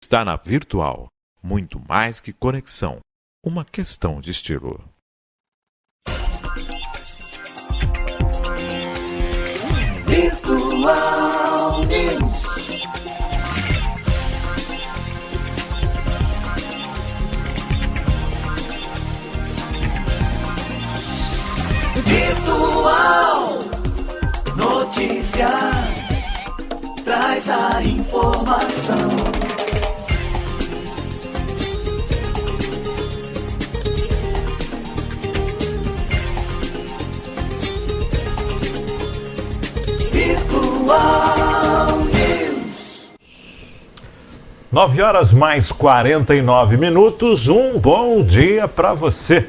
está na Virtual. Muito mais que conexão, uma questão de estilo. Virtual News. Virtual Notícias traz a informação. Virtual News. 9 horas mais 49 minutos. Um bom dia para você.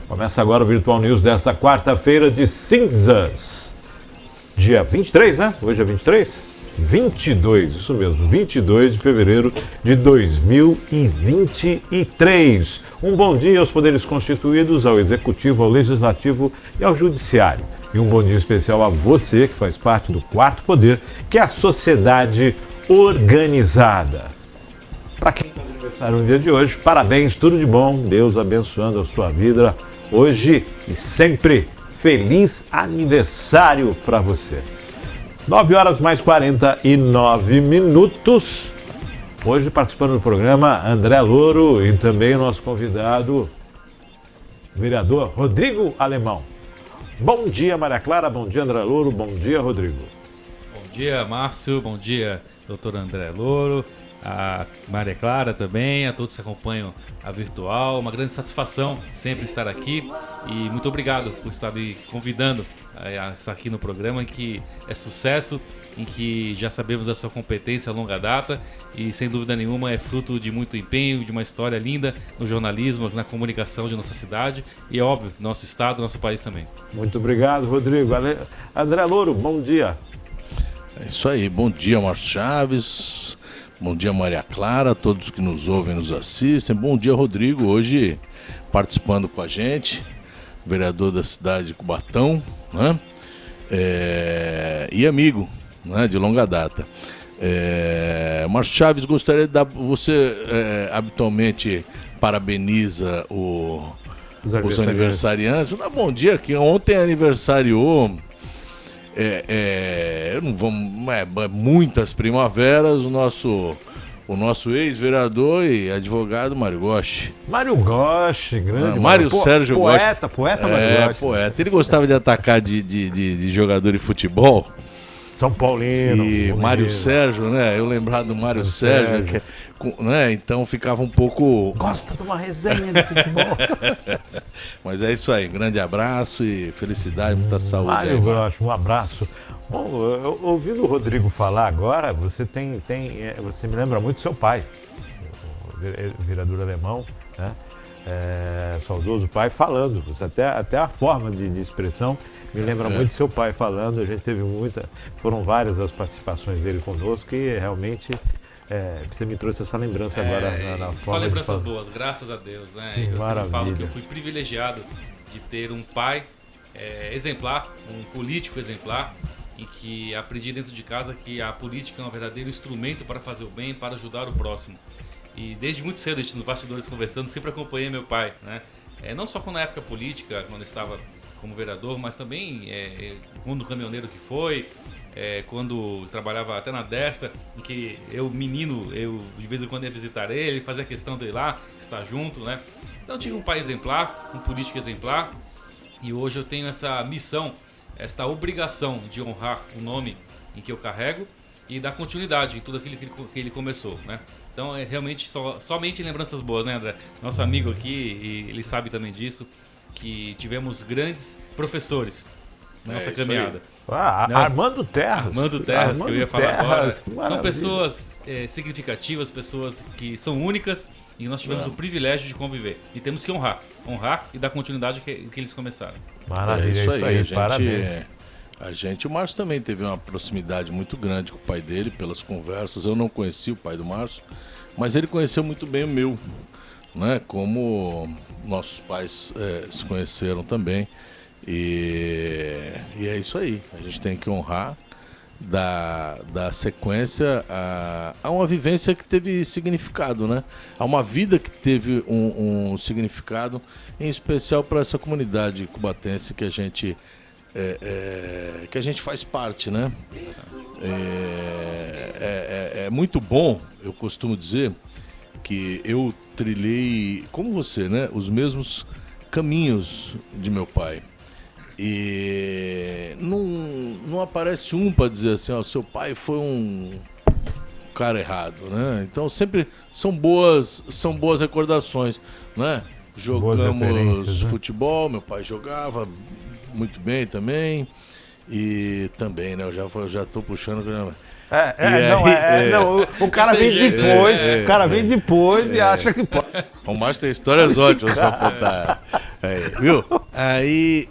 Começa agora o Virtual News dessa quarta-feira de cinzas. Dia 23, né? Hoje é 23? 22, isso mesmo, 22 de fevereiro de 2023. Um bom dia aos poderes constituídos, ao Executivo, ao Legislativo e ao Judiciário. E um bom dia especial a você, que faz parte do quarto poder, que é a sociedade organizada. Para quem está aniversário no dia de hoje, parabéns, tudo de bom, Deus abençoando a sua vida hoje e sempre. Feliz aniversário para você. 9 horas mais 49 minutos. Hoje participando do programa André Louro e também o nosso convidado, o vereador Rodrigo Alemão. Bom dia, Maria Clara, bom dia, André Louro, bom dia, Rodrigo. Bom dia, Márcio, bom dia, doutor André Louro, a Maria Clara também, a todos que acompanham a Virtual. Uma grande satisfação sempre estar aqui e muito obrigado por estar me convidando a estar aqui no programa, em que é sucesso, em que já sabemos da sua competência a longa data e sem dúvida nenhuma é fruto de muito empenho, de uma história linda no jornalismo, na comunicação de nossa cidade e, é óbvio, nosso estado, nosso país também. Muito obrigado, Rodrigo. André Louro, bom dia. É isso aí, bom dia, Márcio Chaves, bom dia, Maria Clara, todos que nos ouvem e nos assistem. Bom dia, Rodrigo, hoje participando com a gente, vereador da cidade de Cubatão, né? E amigo, né, de longa data. Márcio Chaves, gostaria de dar, você habitualmente parabeniza os aniversariantes. Bom dia, que ontem aniversariou, não vamos, muitas primaveras, o nosso ex-vereador e advogado Mário Goshi. Mário Goshi, grande. Mário Sérgio Goshi. Poeta Mário Goshi. Poeta. Ele gostava de atacar de jogador de futebol. São Paulino. E Mário Sérgio, né? Eu lembrar do Mário Sérgio. Né? Então ficava um pouco... Gosta de uma resenha de futebol. Mas é isso aí. Um grande abraço e felicidade, muita saúde. Mário Goshi, um abraço. Bom, ouvindo o Rodrigo falar agora, você você me lembra muito do seu pai, o vereador Alemão, né? Saudoso pai falando, até a forma de expressão me lembra muito do seu pai falando. A gente teve foram várias as participações dele conosco e realmente você me trouxe essa lembrança agora na forma. Só lembranças boas, graças a Deus, né? Eu sempre falo que eu fui privilegiado de ter um pai exemplar, um político exemplar, em que aprendi dentro de casa que a política é um verdadeiro instrumento para fazer o bem, para ajudar o próximo. E desde muito cedo, a gente nos bastidores conversando, sempre acompanhei meu pai, né? Não só na época política, quando estava como vereador, mas também quando caminhoneiro que foi, quando trabalhava até na Dersa, em que eu de vez em quando ia visitar ele, fazia questão de ir lá, estar junto, né? Então eu tive um pai exemplar, um político exemplar, e hoje eu tenho essa missão, esta obrigação de honrar o nome em que eu carrego e dar continuidade em tudo aquilo que ele começou, né? Então realmente somente lembranças boas, né, André? Nosso amigo aqui, e ele sabe também disso, que tivemos grandes professores na nossa caminhada. Armando Terras. Armando Terras, que eu ia falar agora. São pessoas significativas, pessoas que são únicas e nós tivemos o privilégio de conviver. E temos que honrar e dar continuidade ao que eles começaram. Maravilha, isso aí, parabéns. O Márcio também teve uma proximidade muito grande com o pai dele, pelas conversas. Eu não conheci o pai do Márcio, mas ele conheceu muito bem o meu, né? Como nossos pais se conheceram também. E é isso aí, a gente tem que honrar da sequência a uma vivência que teve significado, né? A uma vida que teve um significado, em especial para essa comunidade cubatense que a gente faz parte, né? É muito bom, eu costumo dizer, que eu trilhei, como você, né, os mesmos caminhos de meu pai. E não aparece um para dizer assim, ó, seu pai foi um cara errado, né? Então sempre são boas recordações, né? Jogamos futebol, meu pai jogava muito bem também. E também, né? Eu já tô puxando. O cara vem depois, o cara vem depois e acha que pode. O Márcio tem histórias ótimas pra contar. Viu? Aí,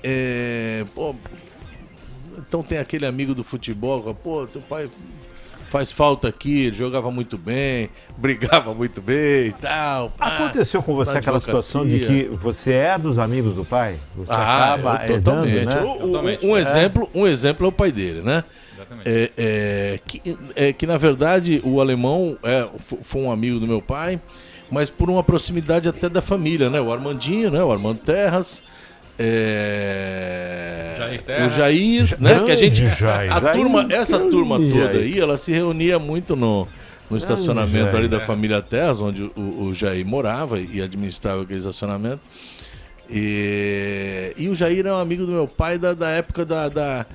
então tem aquele amigo do futebol, pô, teu pai faz falta aqui, ele jogava muito bem, brigava muito bem e tal. Aconteceu com você aquela situação de que você é dos amigos do pai? Você acaba totalmente. Herdando, né? Um exemplo é o pai dele, né? Que na verdade o alemão foi um amigo do meu pai, mas por uma proximidade até da família, né? O Armandinho, né? O Armando Terras. O Jair, né? Que a gente, essa turma toda aí, ela se reunia muito no estacionamento ali da família Terras, onde o Jair morava e administrava aquele estacionamento. E o Jair é um amigo do meu pai da época da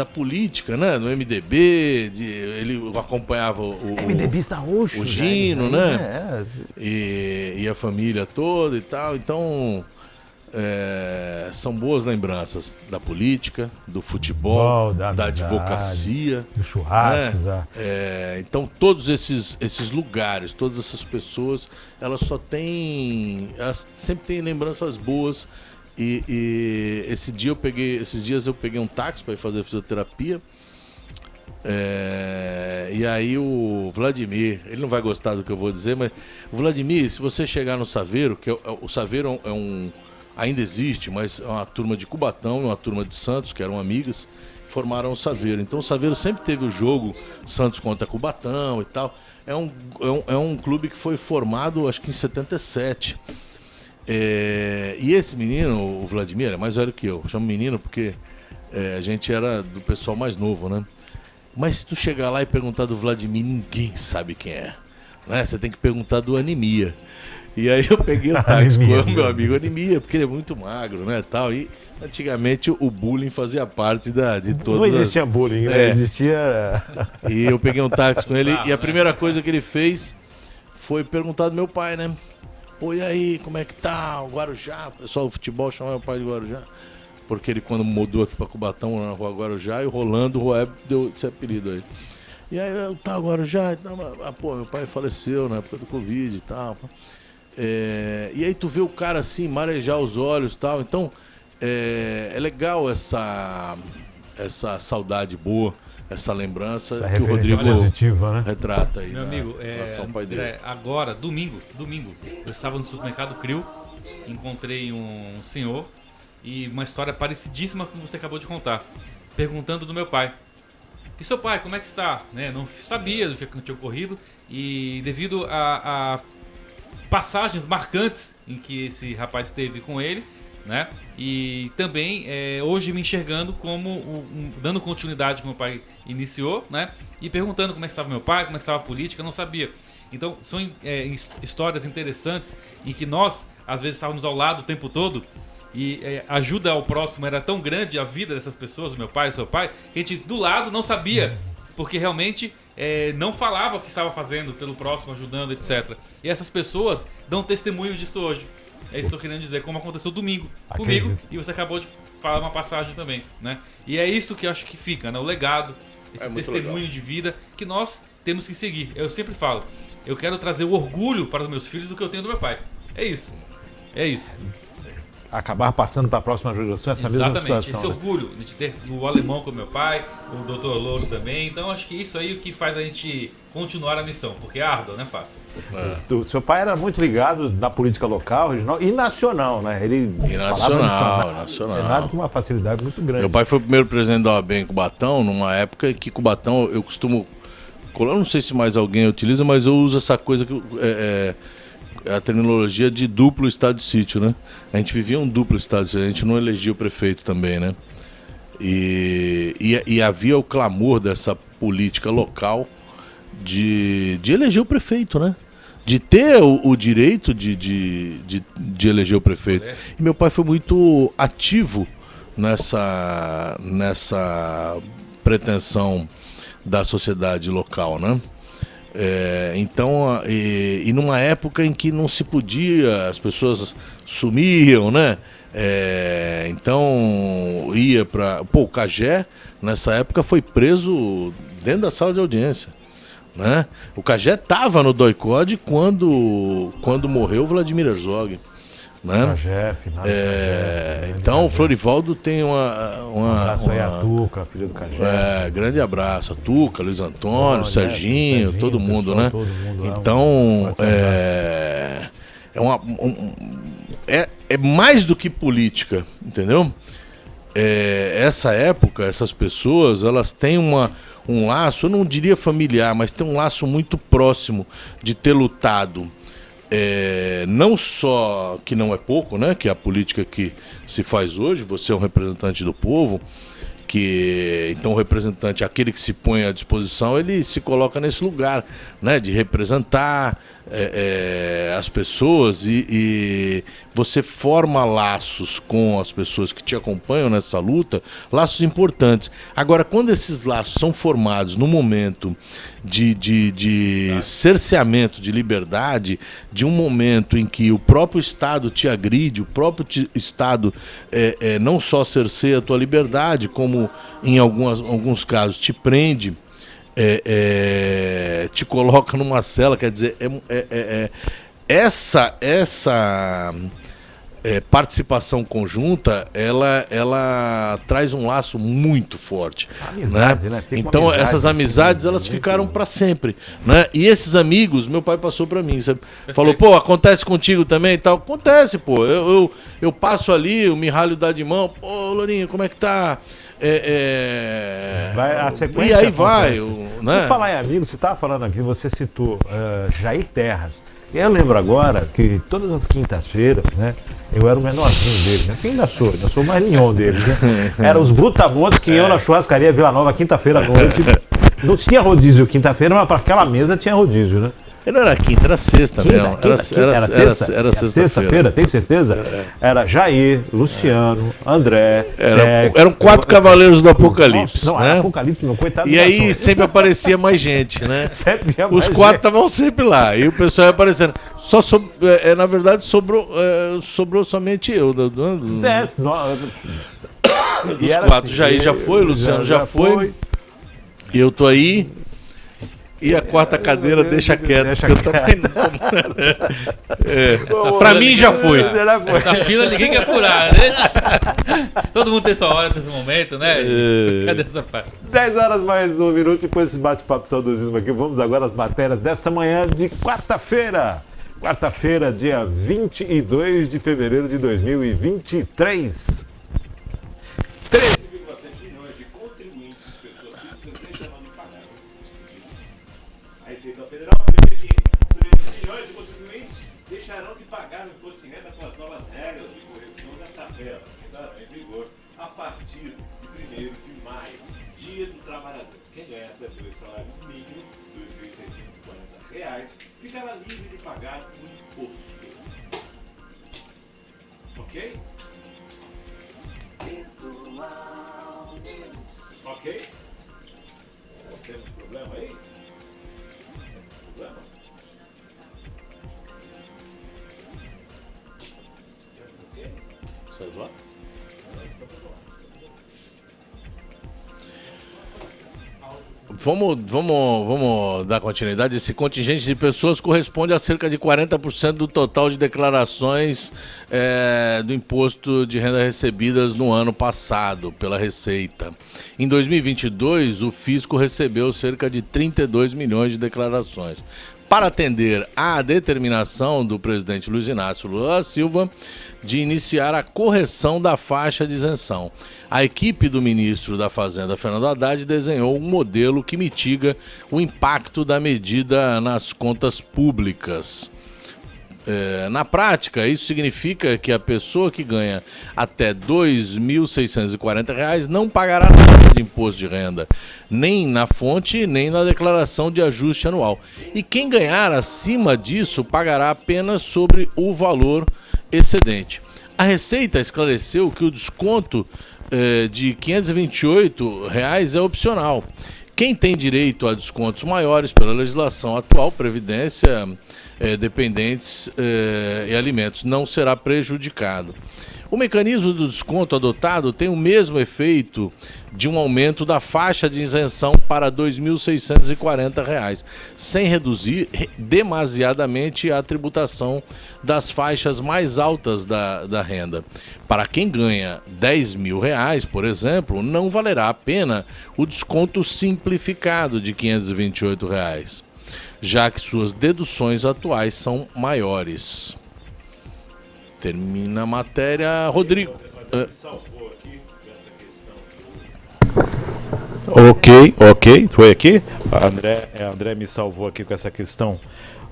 política, né? No MDB, ele acompanhava o MDBista roxo, o Gino, né? E a família toda e tal. Então são boas lembranças da política, do futebol, da advocacia, do churrasco, então todos esses lugares, todas essas pessoas, elas sempre têm lembranças boas. E esses dias eu peguei um táxi para ir fazer fisioterapia. E aí o Vladimir, ele não vai gostar do que eu vou dizer, mas o Vladimir, se você chegar no Saveiro, que o Saveiro ainda existe, mas é uma turma de Cubatão e uma turma de Santos, que eram amigas, formaram o Saveiro. Então o Saveiro sempre teve o jogo Santos contra Cubatão e tal. É um clube que foi formado, acho que em 77. E esse menino, o Vladimir, é mais velho que eu. Chamo menino porque a gente era do pessoal mais novo, né? Mas se tu chegar lá e perguntar do Vladimir, ninguém sabe quem é, né? Você tem que perguntar do Anemia. E aí eu peguei o táxi com o meu amigo Anemia, porque ele é muito magro, né, tal. E antigamente o bullying fazia parte de todas. Não existia bullying, né? Existia... E eu peguei um táxi com ele e a primeira coisa que ele fez foi perguntar do meu pai, né? Pô, e aí, como é que tá o Guarujá? O pessoal do futebol chamava meu pai de Guarujá. Porque ele, quando mudou aqui pra Cubatão, na rua Guarujá, e o Rolando, o Roeb, deu esse apelido aí. E aí, tá, Guarujá, pô, meu pai faleceu na época do Covid e tal. E aí tu vê o cara assim, marejar os olhos e tal. Então, é legal essa saudade boa, essa lembrança que o Rodrigo positiva, né? retrata aí. Meu amigo, pai dele. agora, domingo, eu estava no supermercado Crio, encontrei um senhor e uma história parecidíssima com você acabou de contar, perguntando do meu pai. E seu pai, como é que está? Né? Não sabia do que tinha ocorrido e devido a passagens marcantes em que esse rapaz esteve com ele, né? E também hoje me enxergando como dando continuidade que meu pai iniciou, né? E perguntando como é que estava meu pai, como é que estava a política, eu não sabia. Então são histórias interessantes em que nós às vezes estávamos ao lado o tempo todo e ajuda ao próximo era tão grande a vida dessas pessoas, o meu pai, o seu pai, que a gente do lado não sabia, porque realmente não falava o que estava fazendo pelo próximo, ajudando, etc. E essas pessoas dão testemunho disso hoje. É isso que eu querendo dizer, como aconteceu domingo comigo, e você acabou de falar uma passagem também, né? E é isso que eu acho que fica, né? O legado, esse testemunho legal de vida que nós temos que seguir. Eu sempre falo, eu quero trazer o orgulho para os meus filhos do que eu tenho do meu pai. É isso. É isso. acabar passando para a próxima geração essa mesma situação. Exatamente, esse orgulho de ter o alemão com meu pai, o Dr. Louro também. Então acho que isso aí é o que faz a gente continuar a missão, porque é árdua, não é fácil. O seu pai era muito ligado na política local, regional e nacional, né? Ele nacional. Senado com uma facilidade muito grande. Meu pai foi o primeiro presidente da OAB em Cubatão, numa época que Cubatão, eu costumo... Eu não sei se mais alguém utiliza, mas eu uso essa coisa que... a terminologia de duplo estado de sítio, né? A gente vivia um duplo estado de sítio, a gente não elegia o prefeito também, né? E havia o clamor dessa política local de eleger o prefeito, né? De ter o direito de eleger o prefeito. E meu pai foi muito ativo nessa pretensão da sociedade local, né? Então, numa época em que não se podia, as pessoas sumiam, né? Então ia para... Pô, o Cagé, nessa época, foi preso dentro da sala de audiência, né? O Cagé estava no doicode quando morreu o Vladimir Herzog, né? Cagé, Então o Florivaldo tem um abraço aí a Tuca, filho do Cagé. Grande abraço a Tuca, Luiz Antônio, Serginho, todo mundo, né? Então é mais do que política, entendeu? Essa época, essas pessoas, elas têm um laço, eu não diria familiar, mas tem um laço muito próximo de ter lutado. Não só, que não é pouco, né? Que é a política que se faz hoje, você é um representante do povo, então o representante, aquele que se põe à disposição, ele se coloca nesse lugar, né? De representar as pessoas e você forma laços com as pessoas que te acompanham nessa luta, laços importantes. Agora, quando esses laços são formados no momento de cerceamento de liberdade, de um momento em que o próprio Estado te agride, o próprio Estado não só cerceia a tua liberdade, como em alguns casos te prende, te coloca numa cela, quer dizer, essa participação conjunta, ela traz um laço muito forte, amizade, né? Então essas amizades, elas ficaram para sempre, né? E esses amigos, meu pai passou para mim, sabe? Falou, pô, acontece contigo também e tal? Acontece, pô, eu passo ali, o Mihalho dá de mão, pô, Lourinho, como é que tá? A sequência e aí vai, né? Por falar em amigos, você estava falando aqui, você citou Jair Terras. Eu lembro agora que todas as quintas-feiras, né, eu era o menorzinho deles, né? Ainda sou mais mignon deles, né? Eram os brutamontes que iam na churrascaria Vila Nova quinta-feira à noite. Não tinha rodízio quinta-feira, mas para aquela mesa tinha rodízio, né? Não era quinta, era sexta mesmo. Era sexta-feira, tem certeza? Era Jair, Luciano, André. Eram 4 cavaleiros do Apocalipse. Nossa, não, né? Apocalipse, não, coitado. E aí sempre aparecia mais gente, né? Os 4 estavam sempre lá. E o pessoal ia aparecendo. Na verdade, sobrou somente eu. Dos 4. Jair já foi, Luciano já foi. Eu tô aí. E a quarta cadeira deixa quieto. Eu também não. Pra mim já foi. Essa fila ninguém quer furar, né? Todo mundo tem sua hora, tem seu momento, né? Cadê essa parte? 10 horas mais 1 minuto, depois desse bate-papo saudosismo aqui. Vamos agora às matérias desta manhã de quarta-feira. Quarta-feira, dia 22 de fevereiro de 2023. 13,7 milhões de contribuintes, pessoas físicas, deixarão de pagar. A Receita Federal prevê que 13 milhões de contribuintes deixarão de pagar o imposto de renda com as novas regras de correção da tabela, que estará em vigor a partir de 1º de maio, Dia do Trabalhador. Quem ganha até 2 salários mínimos, R$ 2.640, ficará livre de pagar o imposto. Ok? Ok? Temos problema aí? vamos dar continuidade. Esse contingente de pessoas corresponde a cerca de 40% do total de declarações do imposto de renda recebidas no ano passado pela Receita. Em 2022, o fisco recebeu cerca de 32 milhões de declarações. Para atender à determinação do presidente Luiz Inácio Lula da Silva de iniciar a correção da faixa de isenção, a equipe do ministro da Fazenda, Fernando Haddad, desenhou um modelo que mitiga o impacto da medida nas contas públicas. Na prática, isso significa que a pessoa que ganha até R$ 2.640 não pagará nada de imposto de renda, nem na fonte, nem na declaração de ajuste anual. E quem ganhar acima disso pagará apenas sobre o valor excedente. A Receita esclareceu que o desconto de R$ 528 é opcional. Quem tem direito a descontos maiores pela legislação atual, Previdência, dependentes e alimentos, não será prejudicado. O mecanismo do desconto adotado tem o mesmo efeito de um aumento da faixa de isenção para R$ 2.640, sem reduzir demasiadamente a tributação das faixas mais altas da renda. Para quem ganha R$ 10.000, por exemplo, não valerá a pena o desconto simplificado de R$ 528, já que suas deduções atuais são maiores. Termina a matéria, Rodrigo. Ok, foi aqui. André me salvou aqui com essa questão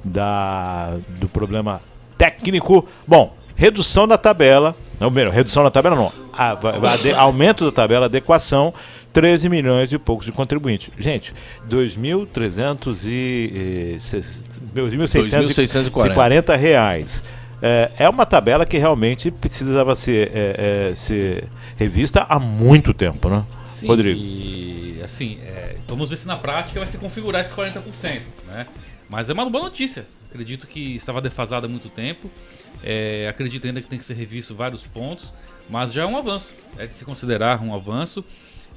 do problema técnico. Bom, redução da tabela, redução da tabela não, aumento da tabela, adequação, 13 milhões e poucos de contribuintes. Gente, R$ 2.640. É uma tabela que realmente precisava ser revista há muito tempo, né? Sim, Rodrigo. E assim, vamos ver se na prática vai se configurar esse 40%, né? Mas é uma boa notícia. Acredito que estava defasado há muito tempo. Acredito ainda que tem que ser revisto vários pontos, mas já é um avanço. É de se considerar um avanço.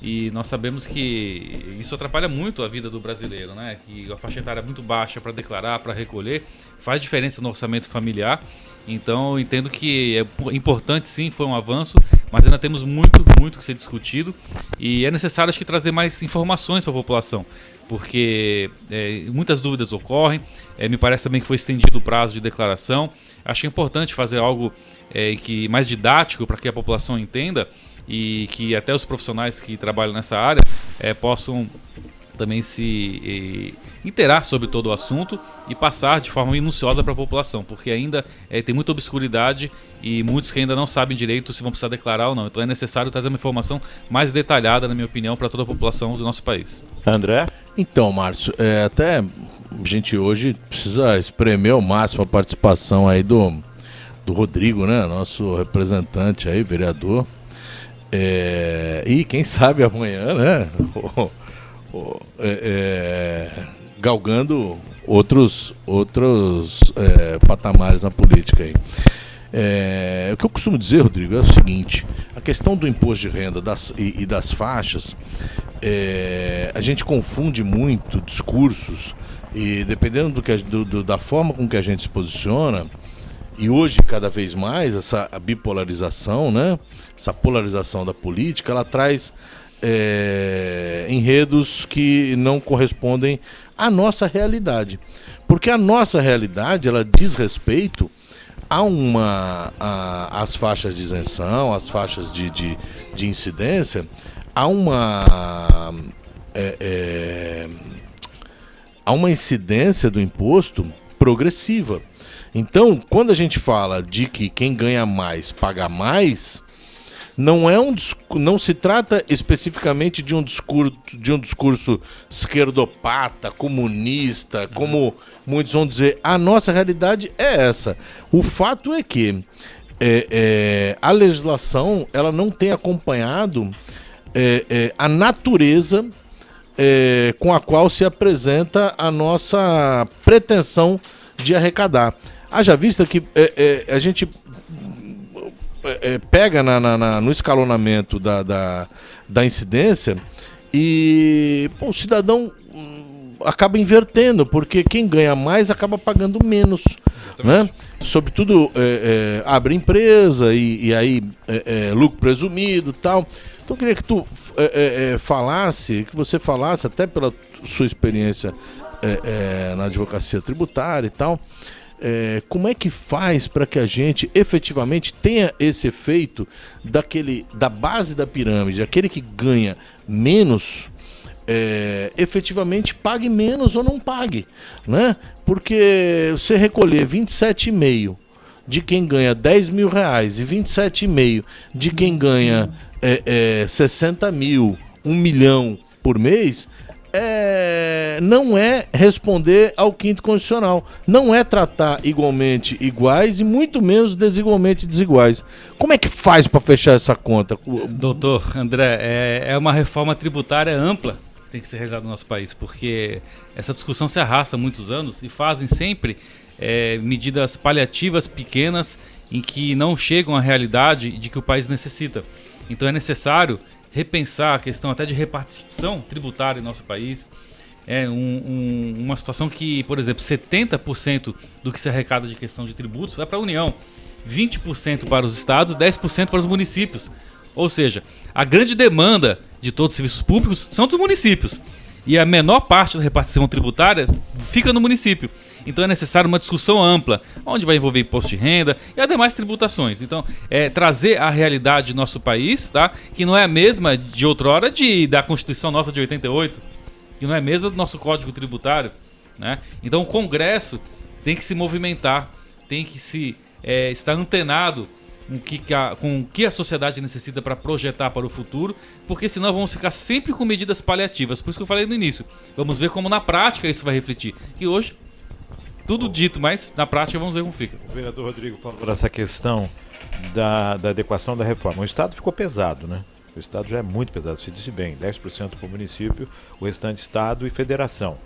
E nós sabemos que isso atrapalha muito a vida do brasileiro, né? Que a faixa etária é muito baixa para declarar, para recolher, faz diferença no orçamento familiar. Então eu entendo que é importante, sim, foi um avanço, mas ainda temos muito que ser discutido e é necessário, acho que, trazer mais informações para a população, porque muitas dúvidas ocorrem. Me parece também que foi estendido o prazo de declaração. Acho importante fazer algo mais didático para que a população entenda e que até os profissionais que trabalham nessa área possam também se inteirar sobre todo o assunto e passar de forma minuciosa para a população, porque ainda tem muita obscuridade e muitos que ainda não sabem direito se vão precisar declarar ou não. Então é necessário trazer uma informação mais detalhada, na minha opinião, para toda a população do nosso país. André? Então, Márcio, até a gente hoje precisa espremer ao máximo a participação aí do Rodrigo, né? Nosso representante aí, vereador. E quem sabe amanhã, né? Galgando outros patamares na política aí. O que eu costumo dizer, Rodrigo, é o seguinte: a questão do imposto de renda e das faixas, a gente confunde muito discursos e dependendo da forma com que a gente se posiciona. E hoje, cada vez mais, essa bipolarização, né? Essa polarização da política, ela traz enredos que não correspondem à nossa realidade. Porque a nossa realidade, ela diz respeito às faixas de isenção, às faixas de incidência, a uma incidência do imposto progressiva. Então, quando a gente fala de que quem ganha mais paga mais, não se trata especificamente de um discurso esquerdopata, comunista, como muitos vão dizer. A nossa realidade é essa. O fato é que a legislação ela não tem acompanhado a natureza com a qual se apresenta a nossa pretensão de arrecadar. Haja vista que a gente pega no escalonamento da incidência e o cidadão acaba invertendo, porque quem ganha mais acaba pagando menos, né? Sobretudo abre empresa e aí lucro presumido e tal. Então eu queria que tu você falasse até pela sua experiência na advocacia tributária e tal, como é que faz para que a gente efetivamente tenha esse efeito da base da pirâmide, aquele que ganha menos, efetivamente pague menos ou não pague, né? Porque você recolher 27,5 de quem ganha 10 mil reais e 27,5 de quem ganha 60 mil, 1 milhão por mês, não é responder ao quinto constitucional, não é tratar igualmente iguais e muito menos desigualmente desiguais. Como é que faz para fechar essa conta? Doutor André, é uma reforma tributária ampla que tem que ser realizada no nosso país, porque essa discussão se arrasta há muitos anos e fazem sempre medidas paliativas pequenas em que não chegam à realidade de que o país necessita. Então é necessário repensar a questão até de repartição tributária em nosso país. Uma situação que, por exemplo, 70% do que se arrecada de questão de tributos vai para a União, 20% para os estados, 10% para os municípios. Ou seja, a grande demanda de todos os serviços públicos são dos municípios. E a menor parte da repartição tributária fica no município. Então é necessário uma discussão ampla, onde vai envolver imposto de renda e as demais tributações. Então, trazer a realidade do nosso país, tá? Que não é a mesma de outrora da Constituição nossa de 88, que não é a mesma do nosso Código Tributário, né? Então o Congresso tem que se movimentar, tem que estar antenado com o que a sociedade necessita para projetar para o futuro, porque senão vamos ficar sempre com medidas paliativas. Por isso que eu falei no início. Vamos ver como na prática isso vai refletir. Que hoje, tudo dito, mas na prática vamos ver como fica. O vereador Rodrigo falou dessa questão da adequação da reforma. O Estado ficou pesado, né? O Estado já é muito pesado, você disse bem, 10% para o município, o restante Estado e Federação.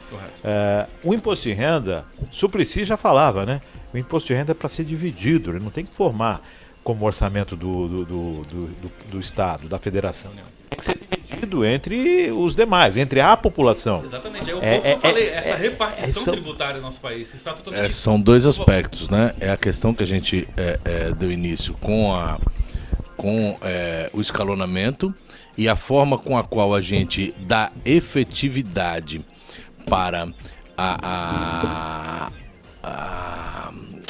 O imposto de renda, Suplicy já falava, né? O imposto de renda é para ser dividido, ele não tem que formar como orçamento do Estado, da Federação. Tem que ser dividido entre os demais, entre a população. Exatamente, é o ponto que eu falei, essa repartição tributária no nosso país está totalmente... São dois aspectos, né? É a questão que a gente deu início com o escalonamento e a forma com a qual a gente dá efetividade para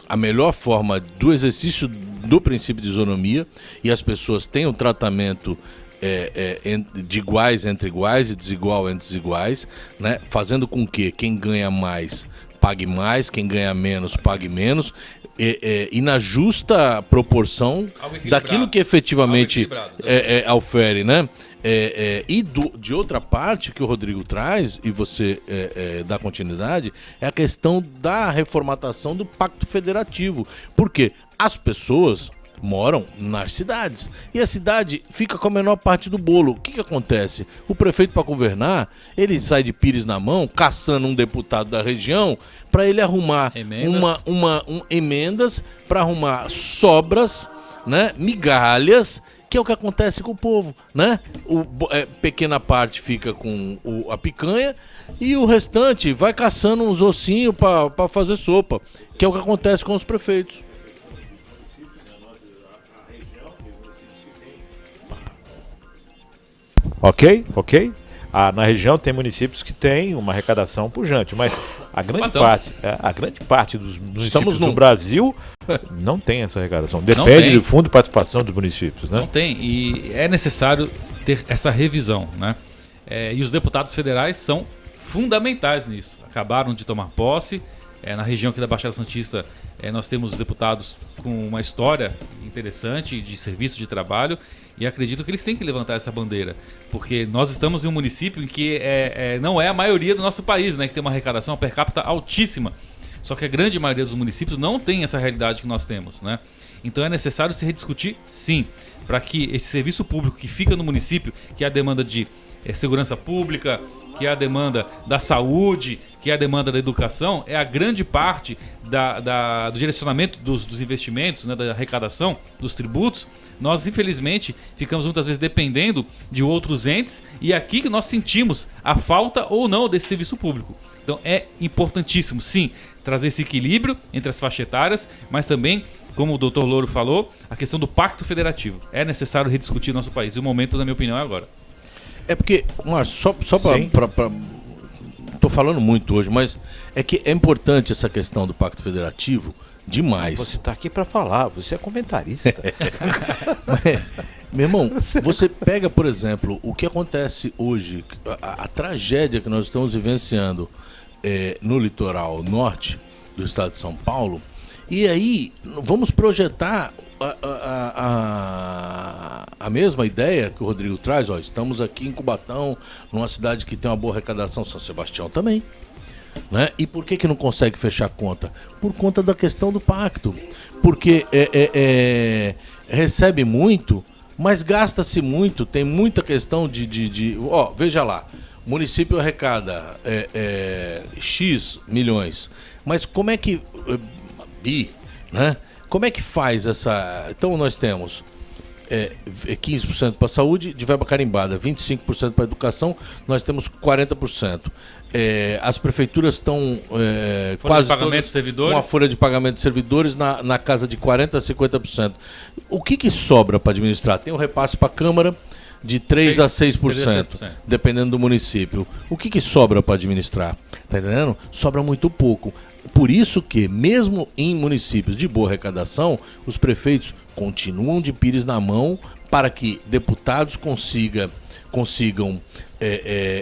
a melhor forma do exercício do princípio de isonomia, e as pessoas têm um tratamento de iguais entre iguais e desigual entre desiguais, né? Fazendo com que quem ganha mais pague mais, quem ganha menos pague menos, e na justa proporção daquilo que efetivamente ofere, né? De outra parte que o Rodrigo traz, e você dá continuidade, é a questão da reformatação do Pacto Federativo. Por quê? As pessoas moram nas cidades e a cidade fica com a menor parte do bolo. O que acontece? O prefeito, para governar, ele sai de pires na mão, caçando um deputado da região para ele arrumar emendas para arrumar sobras, né, migalhas, que é o que acontece com o povo, né? Pequena parte fica com a picanha e o restante vai caçando uns ossinhos para fazer sopa, que é o que acontece com os prefeitos. Ok. Na região tem municípios que têm uma arrecadação pujante, mas a grande parte dos municípios do Brasil não tem essa arrecadação. Depende do fundo de participação dos municípios, né? Não tem, e é necessário ter essa revisão, né? E os deputados federais são fundamentais nisso. Acabaram de tomar posse. Na região aqui da Baixada Santista, nós temos deputados com uma história interessante de serviço de trabalho, e acredito que eles têm que levantar essa bandeira, porque nós estamos em um município em que não é a maioria do nosso país, né, que tem uma arrecadação per capita altíssima. Só que a grande maioria dos municípios não tem essa realidade que nós temos, né? Então é necessário se rediscutir, sim, para que esse serviço público que fica no município, que é a demanda de segurança pública, que é a demanda da saúde, que é a demanda da educação, é a grande parte do direcionamento dos investimentos, né, da arrecadação, dos tributos. Nós, infelizmente, ficamos muitas vezes dependendo de outros entes, e é aqui que nós sentimos a falta ou não desse serviço público. Então é importantíssimo, sim, trazer esse equilíbrio entre as faixas etárias, mas também, como o Dr. Louro falou, a questão do pacto federativo. É necessário rediscutir nosso país. E o momento, na minha opinião, é agora. É porque, Márcio, só para tô falando muito hoje, mas é que é importante essa questão do pacto federativo demais. Você está aqui para falar, você é comentarista. Meu irmão, você pega, por exemplo, o que acontece hoje, a tragédia que nós estamos vivenciando no litoral norte do estado de São Paulo, e aí vamos projetar a mesma ideia que o Rodrigo traz. Estamos aqui em Cubatão, numa cidade que tem uma boa arrecadação, São Sebastião também. Né? E por que não consegue fechar a conta? Por conta da questão do pacto. Porque recebe muito, mas gasta-se muito. Tem muita questão de veja lá, o município arrecada X milhões, mas como é que né? Como é que faz essa... Então nós temos 15% para a saúde de verba carimbada, 25% para a educação, nós temos 40%. As prefeituras estão quase pagamento de servidores, com a folha de pagamento de servidores na casa de 40% a 50%. O que sobra para administrar? Tem um repasse para a Câmara de 3% a 6%, dependendo do município. O que sobra para administrar? Tá entendendo? Sobra muito pouco. Por isso que, mesmo em municípios de boa arrecadação, os prefeitos continuam de pires na mão para que deputados consigam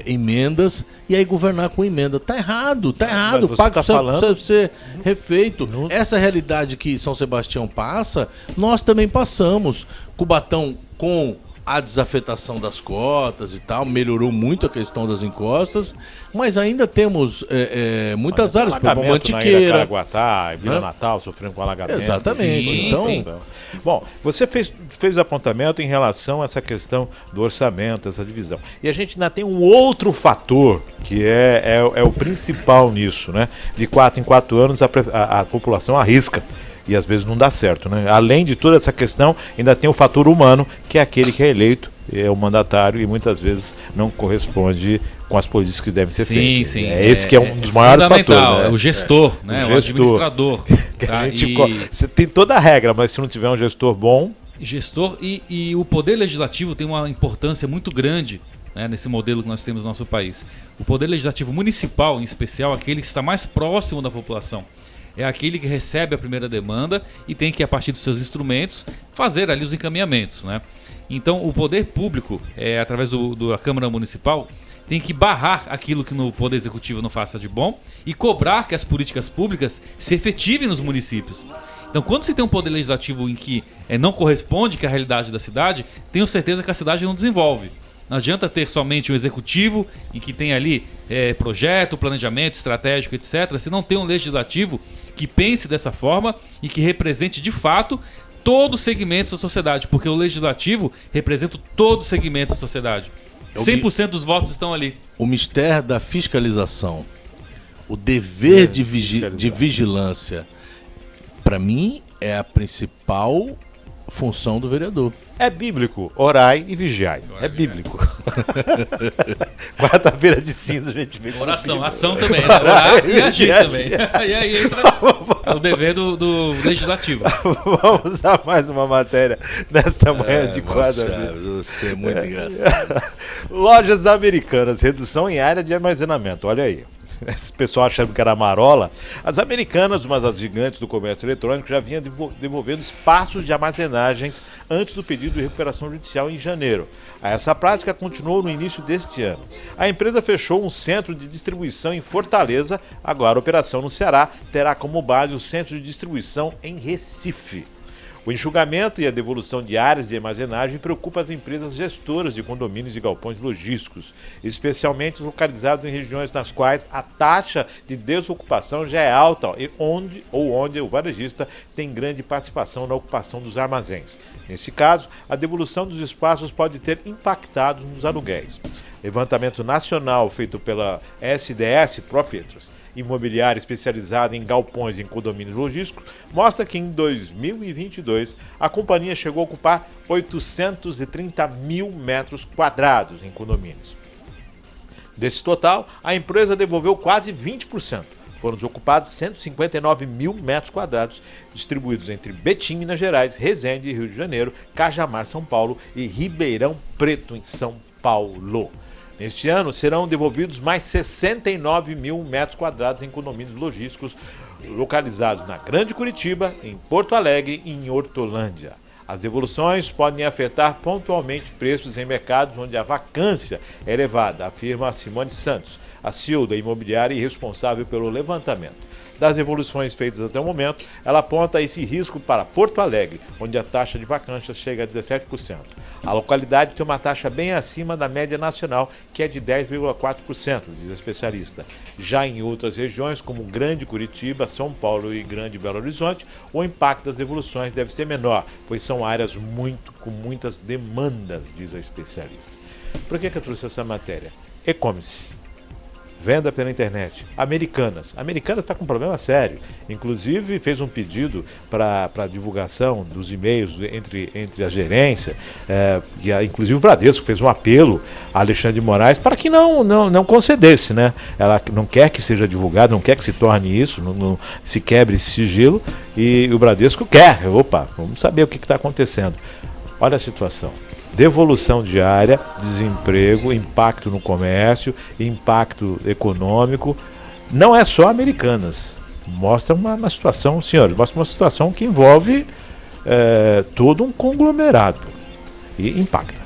emendas e aí governar com emenda. Tá errado. O pacto precisa ser refeito. Essa realidade que São Sebastião passa, nós também passamos. Cubatão, com a desafetação das cotas e tal, melhorou muito a questão das encostas, mas ainda temos muitas áreas, como Mantiqueira, Caraguatá, Vila Natal, sofrendo com alagamento. Exatamente. Sim, então, sim. Bom, você fez apontamento em relação a essa questão do orçamento, essa divisão. E a gente ainda tem um outro fator que é o principal nisso, né? De 4 em 4 anos a população arrisca. E às vezes não dá certo, né? Além de toda essa questão, ainda tem o fator humano, que é aquele que é eleito, é o mandatário, e muitas vezes não corresponde com as políticas que devem ser feitas. Sim. Esse que é um dos maiores fatores. Né? É o gestor, né? O administrador. Tá? Você tem toda a regra, mas se não tiver um gestor bom... Gestor e o poder legislativo tem uma importância muito grande, né, nesse modelo que nós temos no nosso país. O poder legislativo municipal, em especial, aquele que está mais próximo da população. É aquele que recebe a primeira demanda e tem que, a partir dos seus instrumentos, fazer ali os encaminhamentos, né? Então, o poder público, através da Câmara Municipal, tem que barrar aquilo que no Poder Executivo não faça de bom e cobrar que as políticas públicas se efetivem nos municípios. Então, quando se tem um poder legislativo em que não corresponde com a realidade da cidade, tenho certeza que a cidade não desenvolve. Não adianta ter somente um executivo em que tem ali projeto, planejamento estratégico, etc. Se não tem um legislativo que pense dessa forma e que represente de fato todos os segmentos da sociedade, porque o legislativo representa todos os segmentos da sociedade. 100% dos votos estão ali. O mistério da fiscalização, o dever de vigilância, para mim, é a principal função do vereador. É bíblico, orai e vigiai. É bíblico. Quarta-feira de cinza a gente vê. Oração, ação também, né? Orar e agir também. E aí entra o dever do legislativo. Vamos a mais uma matéria nesta manhã de quarta-feira. Você é muito engraçado. Lojas Americanas, redução em área de armazenamento. Olha aí. Esse pessoal achando que era marola. As Americanas, uma das gigantes do comércio eletrônico, já vinha devolvendo espaços de armazenagens antes do pedido de recuperação judicial em janeiro. Essa prática continuou no início deste ano. A empresa fechou um centro de distribuição em Fortaleza. Agora a operação no Ceará terá como base o centro de distribuição em Recife. O enxugamento e a devolução de áreas de armazenagem preocupa as empresas gestoras de condomínios e galpões logísticos, especialmente localizados em regiões nas quais a taxa de desocupação já é alta e onde o varejista tem grande participação na ocupação dos armazéns. Nesse caso, a devolução dos espaços pode ter impactado nos aluguéis. Levantamento nacional feito pela SDS Proprietors, imobiliária especializada em galpões e em condomínios logísticos, mostra que em 2022 a companhia chegou a ocupar 830 mil metros quadrados em condomínios. Desse total, a empresa devolveu quase 20%. Foram desocupados 159 mil metros quadrados, distribuídos entre Betim, Minas Gerais, Resende, Rio de Janeiro, Cajamar, São Paulo e Ribeirão Preto, em São Paulo. Neste ano, serão devolvidos mais 69 mil metros quadrados em condomínios logísticos localizados na Grande Curitiba, em Porto Alegre e em Hortolândia. As devoluções podem afetar pontualmente preços em mercados onde a vacância é elevada, afirma Simone Santos, a CEO da imobiliária e responsável pelo levantamento. Das devoluções feitas até o momento, ela aponta esse risco para Porto Alegre, onde a taxa de vacância chega a 17%. A localidade tem uma taxa bem acima da média nacional, que é de 10,4%, diz a especialista. Já em outras regiões, como Grande Curitiba, São Paulo e Grande Belo Horizonte, o impacto das devoluções deve ser menor, pois são áreas com muitas demandas, diz a especialista. Por que eu trouxe essa matéria? E-commerce. Venda pela internet. Americanas está com um problema sério. Inclusive fez um pedido para divulgação dos e-mails entre a gerência, inclusive o Bradesco fez um apelo a Alexandre de Moraes para que não concedesse, né? Ela não quer que seja divulgado, não quer que se torne isso, não se quebre esse sigilo, e o Bradesco quer. Vamos saber o que está acontecendo. Olha a situação. Devolução diária, desemprego, impacto no comércio, impacto econômico. Não é só Americanas. Mostra uma situação, senhores, mostra uma situação que envolve todo um conglomerado e impacta.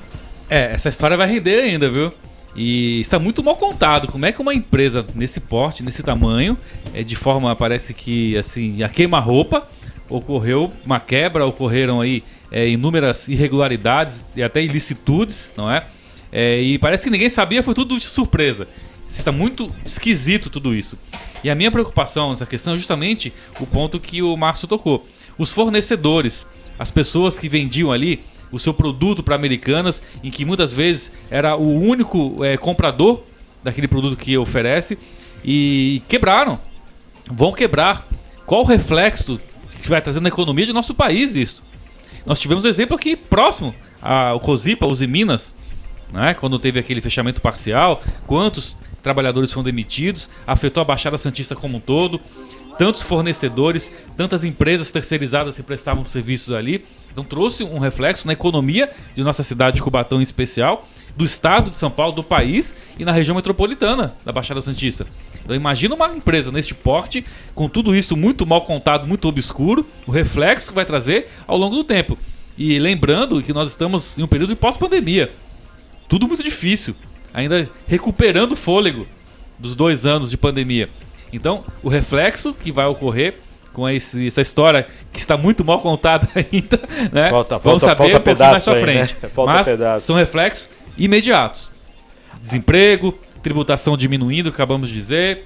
Essa história vai render ainda, viu? E está muito mal contado. Como é que uma empresa nesse porte, nesse tamanho, de forma, parece que assim, a queima-roupa, ocorreu uma quebra, ocorreram aí inúmeras irregularidades e até ilicitudes, não é? E parece que ninguém sabia, foi tudo de surpresa. Está muito esquisito tudo isso. E a minha preocupação nessa questão é justamente o ponto que o Márcio tocou. Os fornecedores, as pessoas que vendiam ali o seu produto para Americanas, em que muitas vezes era o único comprador daquele produto que oferece, e quebraram, vão quebrar. Qual o reflexo que vai trazer na economia de nosso país isso? Nós tivemos um exemplo aqui próximo, o Cozipa, Usiminas, né? Quando teve aquele fechamento parcial, quantos trabalhadores foram demitidos, afetou a Baixada Santista como um todo, tantos fornecedores, tantas empresas terceirizadas que prestavam serviços ali. Então trouxe um reflexo na economia de nossa cidade de Cubatão em especial, do estado de São Paulo, do país e na região metropolitana da Baixada Santista. Então imagina uma empresa neste porte, com tudo isso muito mal contado, muito obscuro, o reflexo que vai trazer ao longo do tempo. E lembrando que nós estamos em um período de pós-pandemia. Tudo muito difícil, ainda recuperando o fôlego dos 2 anos de pandemia. Então o reflexo que vai ocorrer com essa história que está muito mal contada ainda, né? Vamos saber um pouquinho mais pra frente. Né? Mas são reflexos imediatos. Desemprego, tributação diminuindo, acabamos de dizer,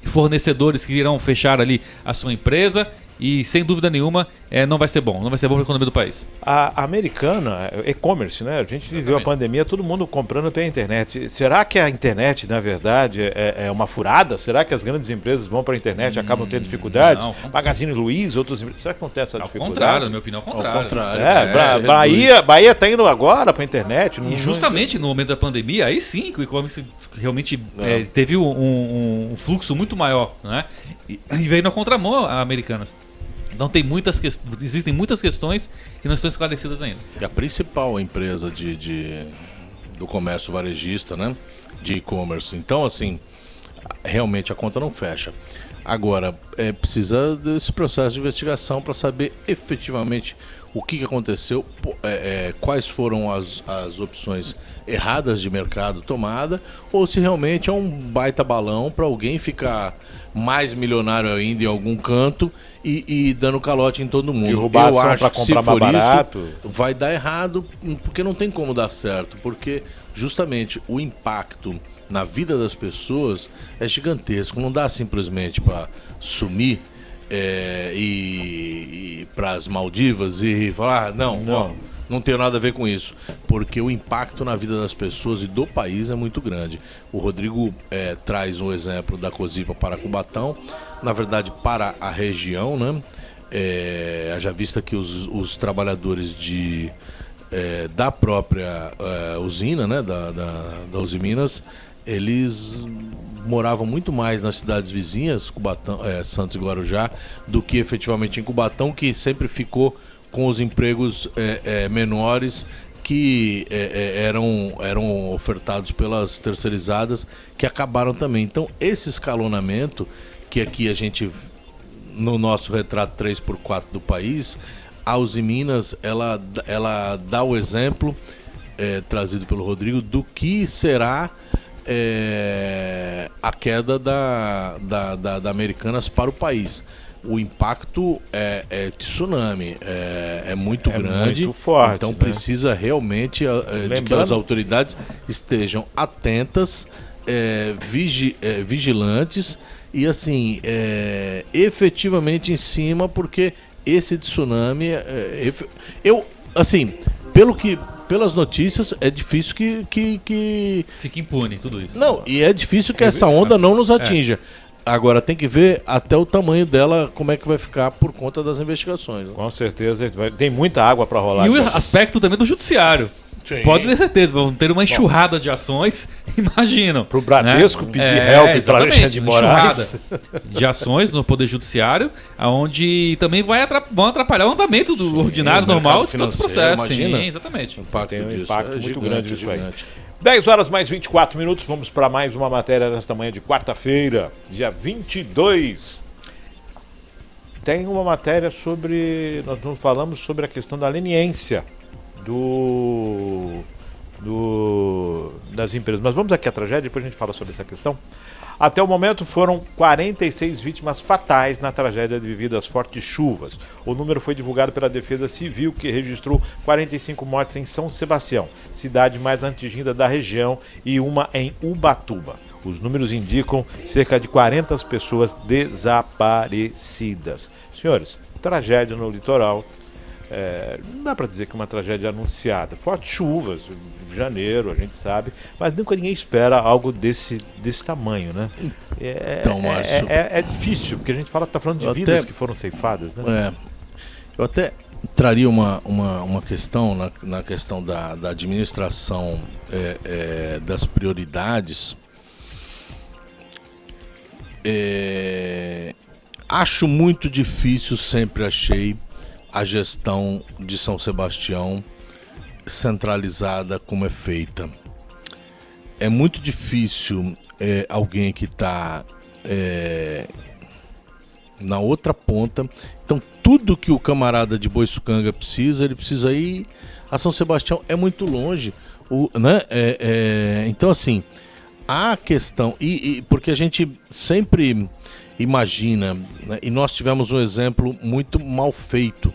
fornecedores que irão fechar ali a sua empresa e, sem dúvida nenhuma, não vai ser bom para a economia do país. A Americana, e-commerce, né? A gente viveu a pandemia, todo mundo comprando pela internet. Será que a internet, na verdade, é uma furada? Será que as grandes empresas vão para a internet e acabam tendo dificuldades? Não. Magazine Luiza, outras empresas. Será que acontece essa dificuldade? Ao contrário, na minha opinião, ao contrário. Bahia está indo agora para a internet. E justamente no momento da pandemia, aí sim que o e-commerce realmente teve um fluxo muito maior, né? E veio na contramão a Americanas. Então existem muitas questões que não estão esclarecidas ainda. E a principal empresa do comércio varejista, né, de e-commerce. Então, assim, realmente a conta não fecha. Agora, precisa desse processo de investigação para saber efetivamente o que aconteceu, quais foram as opções erradas de mercado tomada, ou se realmente é um baita balão para alguém ficar mais milionário ainda em algum canto e dando calote em todo mundo. Derrubar ação para comprar mais barato. Vai dar errado, porque não tem como dar certo, porque justamente o impacto na vida das pessoas é gigantesco. Não dá simplesmente para sumir e para as Maldivas e falar, não tem nada a ver com isso, porque o impacto na vida das pessoas e do país é muito grande. O Rodrigo traz um exemplo da Cozipa para Cubatão, na verdade para a região, né? Haja vista que os trabalhadores da própria usina, né? da Usiminas, eles moravam muito mais nas cidades vizinhas, Cubatão, Santos e Guarujá, do que efetivamente em Cubatão, que sempre ficou com os empregos menores que eram ofertados pelas terceirizadas, que acabaram também. Então, esse escalonamento, que aqui a gente, no nosso retrato 3x4 do país, a Uzi Minas, ela dá o exemplo, trazido pelo Rodrigo, do que será a queda da Americanas para o país. O impacto é tsunami, é muito grande, muito forte, então né? Precisa realmente de que as autoridades estejam atentas, vigilantes e assim, efetivamente em cima, porque esse tsunami, pelas notícias, é difícil que fique impune tudo isso. Não, e é difícil que essa onda não nos atinja. Agora tem que ver até o tamanho dela, como é que vai ficar por conta das investigações. Né? Com certeza, tem muita água para rolar. E o aspecto também do judiciário. Sim. Pode ter certeza, vão ter uma enxurrada de ações, imaginam. Para o Bradesco, né? Pedir help para Alexandre de Moraes. De ações no Poder Judiciário, onde também vão atrapalhar o andamento do ordinário, normal, de todos os processos. Imagina. Sim, exatamente. Tem um impacto muito gigante, grande isso aí. 10 horas mais 24 minutos, vamos para mais uma matéria nesta manhã de quarta-feira, dia 22. Tem uma matéria sobre, nós não falamos sobre a questão da leniência das empresas. Mas vamos aqui à tragédia, depois a gente fala sobre essa questão. Até o momento foram 46 vítimas fatais na tragédia devido às fortes chuvas. O número foi divulgado pela Defesa Civil, que registrou 45 mortes em São Sebastião, cidade mais atingida da região, e uma em Ubatuba. Os números indicam cerca de 40 pessoas desaparecidas. Senhores, tragédia no litoral. Não dá para dizer que é uma tragédia anunciada. Fortes chuvas, janeiro, a gente sabe, mas nunca ninguém espera algo desse tamanho, né? Então, Márcio, é difícil, porque a gente está falando de vidas que foram ceifadas, né? Eu até traria uma questão na questão da administração das prioridades. Acho muito difícil, sempre achei, a gestão de São Sebastião centralizada como é feita. É muito difícil alguém que está na outra ponta. Então, tudo que o camarada de Boiçucanga precisa, ele precisa ir a São Sebastião. É muito longe, né? Então, assim, a questão... porque a gente sempre imagina, né? E nós tivemos um exemplo muito mal feito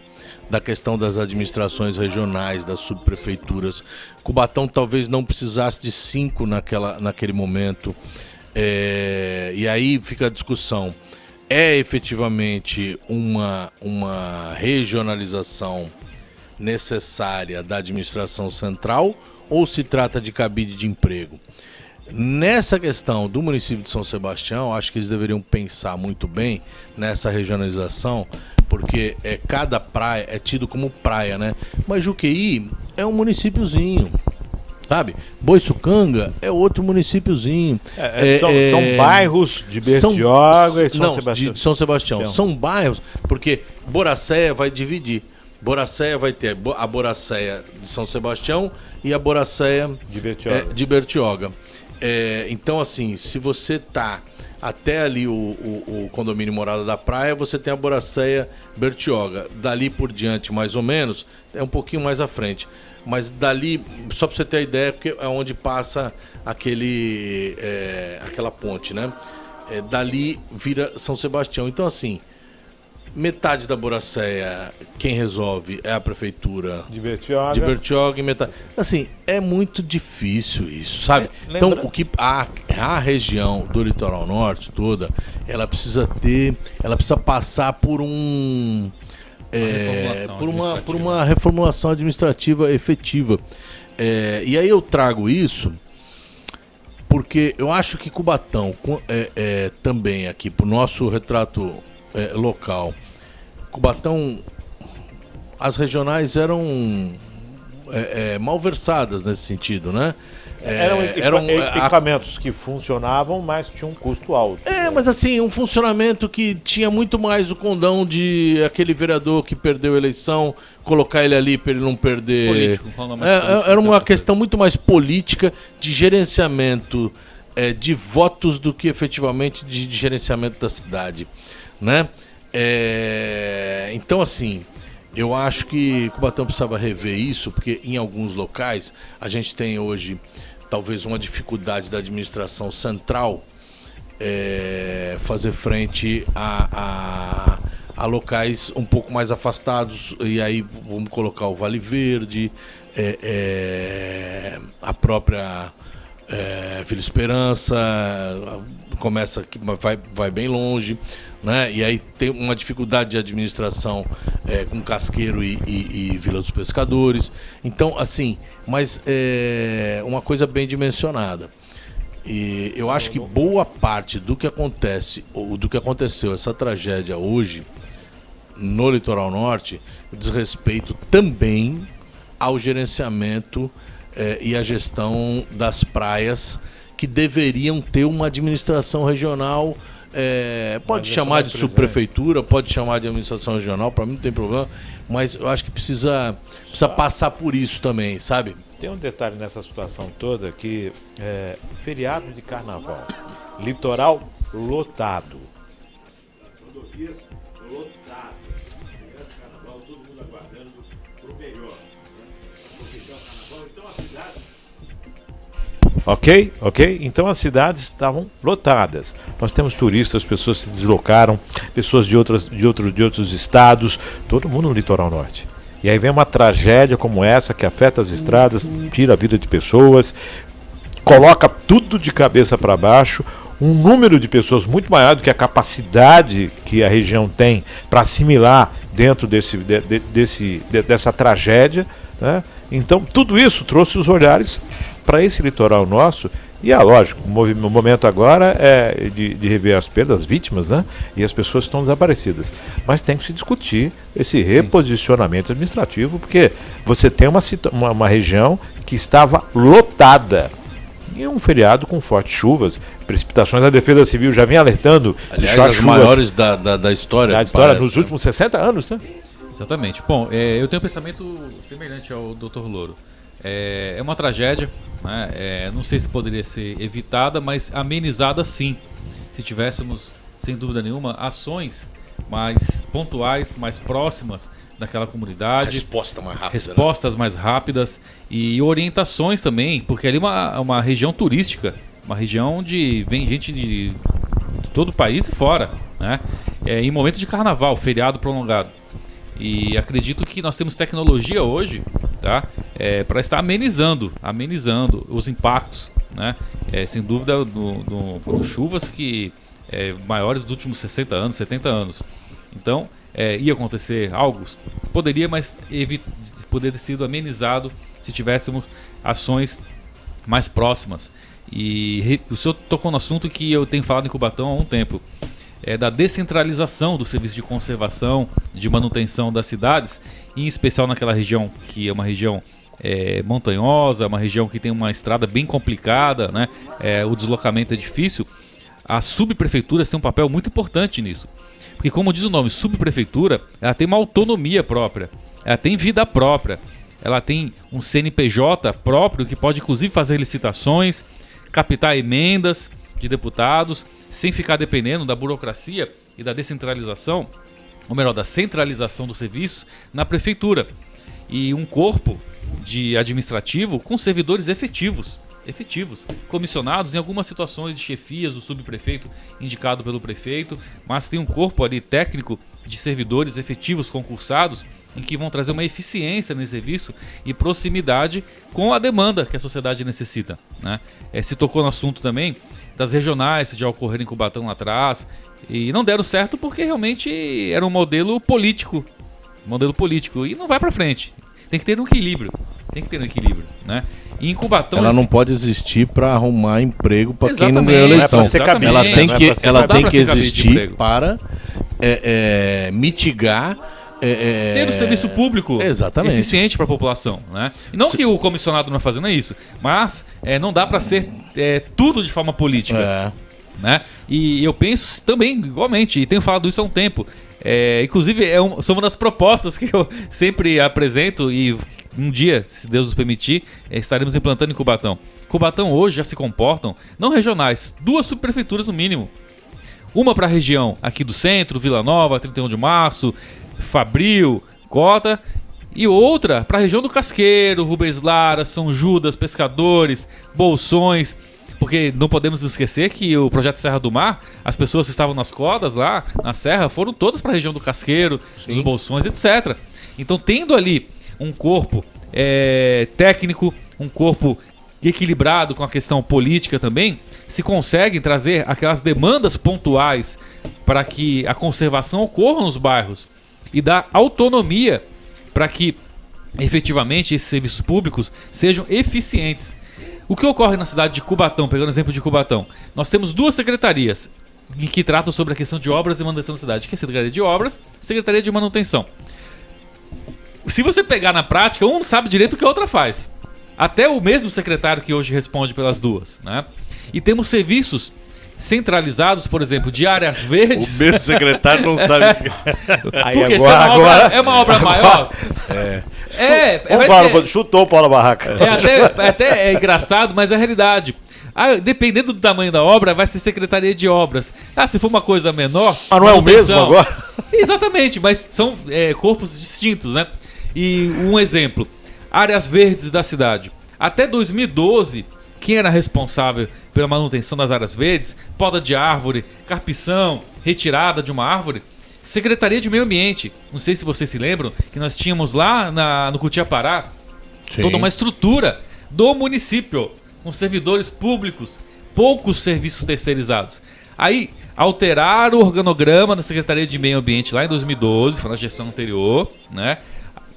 da questão das administrações regionais, das subprefeituras. Cubatão talvez não precisasse de 5 naquele momento. E aí fica a discussão. É efetivamente uma regionalização necessária da administração central ou se trata de cabide de emprego? Nessa questão do município de São Sebastião, acho que eles deveriam pensar muito bem nessa regionalização, porque cada praia é tido como praia, né? Mas Juqueí é um municípiozinho, sabe? Boiçucanga é outro municípiozinho. São bairros de Bertioga e São Sebastião. De São Sebastião. São bairros, porque Boracéia vai dividir. Boracéia vai ter a Boracéia de São Sebastião e a Boracéia de Bertioga. Então, assim, se você tá até ali o condomínio Morada da Praia, você tem a Boracéia Bertioga. Dali por diante, mais ou menos, é um pouquinho mais à frente. Mas dali, só para você ter a ideia, porque é onde passa aquela ponte, né? Dali vira São Sebastião. Então, assim, metade da Boracéia, quem resolve é a prefeitura de Bertioga e metade. Assim, é muito difícil isso, sabe? Então, a região do litoral norte toda, ela precisa passar por uma reformulação administrativa efetiva. E aí eu trago isso porque eu acho que Cubatão, também aqui para o nosso retrato local, Cubatão, as regionais eram malversadas nesse sentido, né? Eram equipamentos que funcionavam, mas tinham um custo alto. Mas assim, um funcionamento que tinha muito mais o condão de aquele vereador que perdeu a eleição, colocar ele ali para ele não perder. Político, era uma questão muito mais política de gerenciamento de votos do que efetivamente de gerenciamento da cidade, né? Então assim, eu acho que Cubatão precisava rever isso, porque em alguns locais a gente tem hoje talvez uma dificuldade da administração central fazer frente a locais um pouco mais afastados, e aí vamos colocar o Vale Verde, a própria Vila Esperança, começa que vai bem longe, né? E aí tem uma dificuldade de administração com Casqueiro e Vila dos Pescadores. Então, assim, mas uma coisa bem dimensionada. E eu acho que boa parte do que acontece, ou do que aconteceu, essa tragédia hoje no Litoral Norte, diz respeito também ao gerenciamento e à gestão das praias, que deveriam ter uma administração regional. Pode chamar de subprefeitura, pode chamar de administração regional, para mim não tem problema, mas eu acho que precisa passar por isso também, sabe? Tem um detalhe nessa situação toda que feriado de carnaval, litoral lotado. As rodovias lotadas. Feriado de carnaval, todo mundo aguardando pro melhor. Porque é o carnaval, então a cidade. Ok? Então as cidades estavam lotadas. Nós temos turistas, pessoas se deslocaram, pessoas de outros estados, todo mundo no litoral norte. E aí vem uma tragédia como essa que afeta as estradas, tira a vida de pessoas, coloca tudo de cabeça para baixo, um número de pessoas muito maior do que a capacidade que a região tem para assimilar dentro dessa tragédia, né? Então tudo isso trouxe os olhares para esse litoral nosso. E lógico, o momento agora é de rever as perdas, as vítimas, né? E as pessoas que estão desaparecidas. Mas tem que se discutir esse reposicionamento administrativo, porque você tem uma região que estava lotada. E um feriado com fortes chuvas, precipitações. A Defesa Civil já vem alertando. Aliás, as maiores da história. Da história nos últimos 60 anos, né? Exatamente. Bom, eu tenho um pensamento semelhante ao Dr. Louro. É uma tragédia, né? Não sei se poderia ser evitada, mas amenizada sim, se tivéssemos, sem dúvida nenhuma, ações mais pontuais, mais próximas daquela comunidade, respostas mais rápidas e orientações também, porque ali é uma região turística, uma região vem gente de todo o país e fora, né? Em momento de carnaval, feriado prolongado. E acredito que nós temos tecnologia hoje, tá? Para estar amenizando os impactos, né? Sem dúvida, foram chuvas que maiores dos últimos 60 anos, 70 anos. Então, ia acontecer algo? Poderia, mas poderia ter sido amenizado se tivéssemos ações mais próximas. E o senhor tocou no assunto que eu tenho falado em Cubatão há um tempo. Da descentralização do serviço de conservação, de manutenção das cidades, em especial naquela região que é uma região montanhosa, uma região que tem uma estrada bem complicada, né? O deslocamento é difícil. As subprefeituras têm um papel muito importante nisso, porque, como diz o nome, subprefeitura, ela tem uma autonomia própria, ela tem vida própria, ela tem um CNPJ próprio que pode inclusive fazer licitações, captar emendas de deputados, sem ficar dependendo da burocracia e da descentralização, ou melhor, da centralização dos serviços na prefeitura. E um corpo de administrativo com servidores efetivos, comissionados em algumas situações de chefias, o subprefeito indicado pelo prefeito, mas tem um corpo ali técnico de servidores efetivos concursados, em que vão trazer uma eficiência nesse serviço e proximidade com a demanda que a sociedade necessita, né? Se tocou no assunto também das regionais que já ocorreram em Cubatão lá atrás e não deram certo porque realmente era um modelo político e não vai para frente. Tem que ter um equilíbrio, né? E em Cubatão ela não pode existir para arrumar emprego para quem não ganhou eleição. Ela tem que existir para mitigar ter um serviço público eficiente para a população, né? E não que o comissionado não fazendo isso, mas não dá para ser tudo de forma política, né? E eu penso também igualmente, e tenho falado isso há um tempo. Inclusive são uma das propostas que eu sempre apresento, e um dia, se Deus nos permitir, estaremos implantando em Cubatão. Cubatão hoje já se comportam, não regionais, 2 subprefeituras no mínimo. Uma para a região aqui do centro, Vila Nova, 31 de Março, Fabril, Cota, e outra para a região do Casqueiro, Rubens Lara, São Judas, Pescadores, Bolsões, porque não podemos esquecer que o projeto Serra do Mar, as pessoas que estavam nas codas lá, na serra, foram todas para a região do Casqueiro, dos Bolsões, etc. Então, tendo ali um corpo técnico, um corpo equilibrado com a questão política também, se conseguem trazer aquelas demandas pontuais para que a conservação ocorra nos bairros e dar autonomia para que efetivamente esses serviços públicos sejam eficientes. O que ocorre na cidade de Cubatão, pegando o exemplo de Cubatão, nós temos 2 secretarias que tratam sobre a questão de obras e manutenção da cidade, que é a Secretaria de Obras e a Secretaria de Manutenção. Se você pegar na prática, um não sabe direito o que a outra faz. Até o mesmo secretário que hoje responde pelas 2, né? E temos serviços centralizados, por exemplo, de áreas verdes. O mesmo secretário não sabe. Aí porque agora é uma obra maior. Chutou o Paulo Barraca. Até engraçado, mas é a realidade. Dependendo do tamanho da obra, vai ser Secretaria de Obras. Se for uma coisa menor... Mas não é o mesmo agora? Exatamente, mas são corpos distintos, né? E um exemplo, áreas verdes da cidade. Até 2012, quem era responsável pela manutenção das áreas verdes, poda de árvore, carpição, retirada de uma árvore, Secretaria de Meio Ambiente. Não sei se vocês se lembram que nós tínhamos lá no Cutiapará toda uma estrutura do município, com servidores públicos, poucos serviços terceirizados. Aí alteraram o organograma da Secretaria de Meio Ambiente lá em 2012, foi na gestão anterior, né?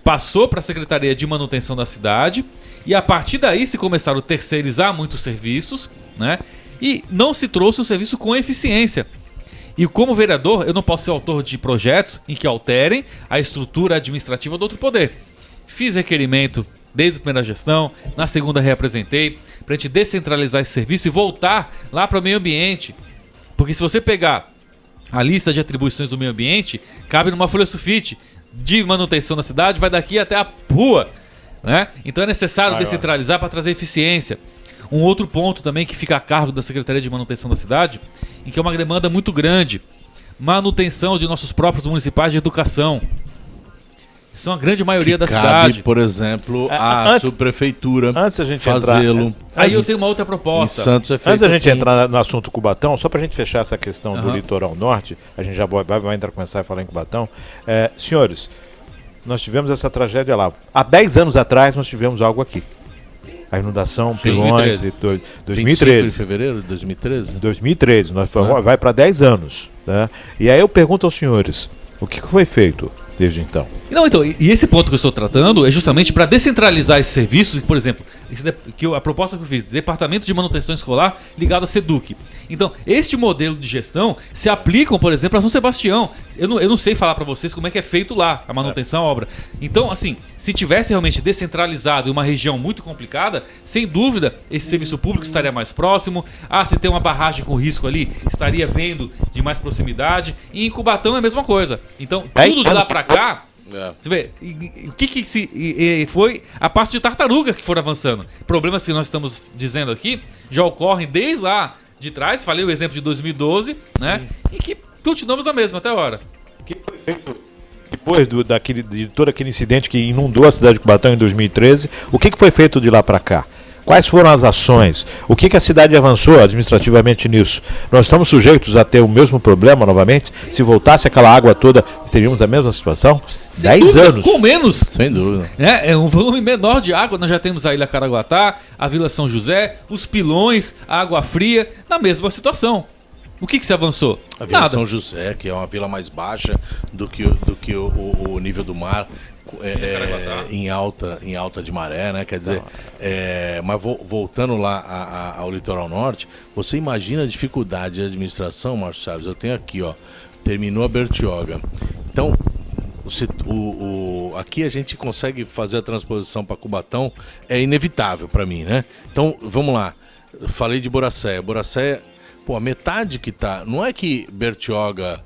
Passou para a Secretaria de Manutenção da cidade, e a partir daí se começaram a terceirizar muitos serviços, né? E não se trouxe o serviço com eficiência. E como vereador, eu não posso ser autor de projetos em que alterem a estrutura administrativa do outro poder. Fiz requerimento desde a primeira gestão, na segunda reapresentei, para a gente descentralizar esse serviço e voltar lá para o meio ambiente. Porque se você pegar a lista de atribuições do meio ambiente, cabe numa folha sulfite de manutenção da cidade, vai daqui até a rua, né? Então é necessário descentralizar para trazer eficiência. Um outro ponto também que fica a cargo da Secretaria de Manutenção da cidade, em que é uma demanda muito grande, manutenção de nossos próprios municipais de educação. São a grande maioria da cidade. Por exemplo, a subprefeitura fazê-lo. Aí eu tenho uma outra proposta. Santos é feito antes da gente entrar no assunto Cubatão, só para a gente fechar essa questão do litoral norte, a gente já vai começar a falar em Cubatão. Senhores, nós tivemos essa tragédia lá. Há 10 anos atrás nós tivemos algo aqui. A inundação, pilões, 2013. De fevereiro de 2013? 2013, vai para 10 anos. Né? E aí eu pergunto aos senhores, o que foi feito desde então? Não, então, e esse ponto que eu estou tratando é justamente para descentralizar esses serviços, por exemplo, a proposta que eu fiz, Departamento de Manutenção Escolar ligado à SEDUC. Então, este modelo de gestão se aplicam, por exemplo, a São Sebastião. Eu não sei falar para vocês como é que é feito lá a manutenção, a obra. Então, assim, se tivesse realmente descentralizado em uma região muito complicada, sem dúvida, esse serviço público estaria mais próximo. Se tem uma barragem com risco ali, estaria vendo de mais proximidade. E em Cubatão é a mesma coisa. Então, tudo de lá para cá... Você vê, o que foi a passo de tartaruga que foram avançando. Problemas que nós estamos dizendo aqui já ocorrem desde lá de trás. Falei o exemplo de 2012, né? E que continuamos na mesma até agora. O que foi feito depois de todo aquele incidente que inundou a cidade de Cubatão em 2013? O que foi feito de lá para cá? Quais foram as ações? O que a cidade avançou administrativamente nisso? Nós estamos sujeitos a ter o mesmo problema novamente? Se voltasse aquela água toda, teríamos a mesma situação? 10 anos. Com menos. Sem dúvida. É um volume menor de água. Nós já temos a Ilha Caraguatá, a Vila São José, os Pilões, a Água Fria, na mesma situação. O que se avançou? A Vila São José, que é uma vila mais baixa do que o nível do mar. Em alta de maré, né? Quer dizer, mas voltando lá ao litoral norte, você imagina a dificuldade de administração, Márcio Chaves? Eu tenho aqui, terminou a Bertioga. Então, aqui a gente consegue fazer a transposição para Cubatão, é inevitável para mim, né? Então, vamos lá. Falei de Boracéia. Boracéia, pô, a metade que tá... Não é que Bertioga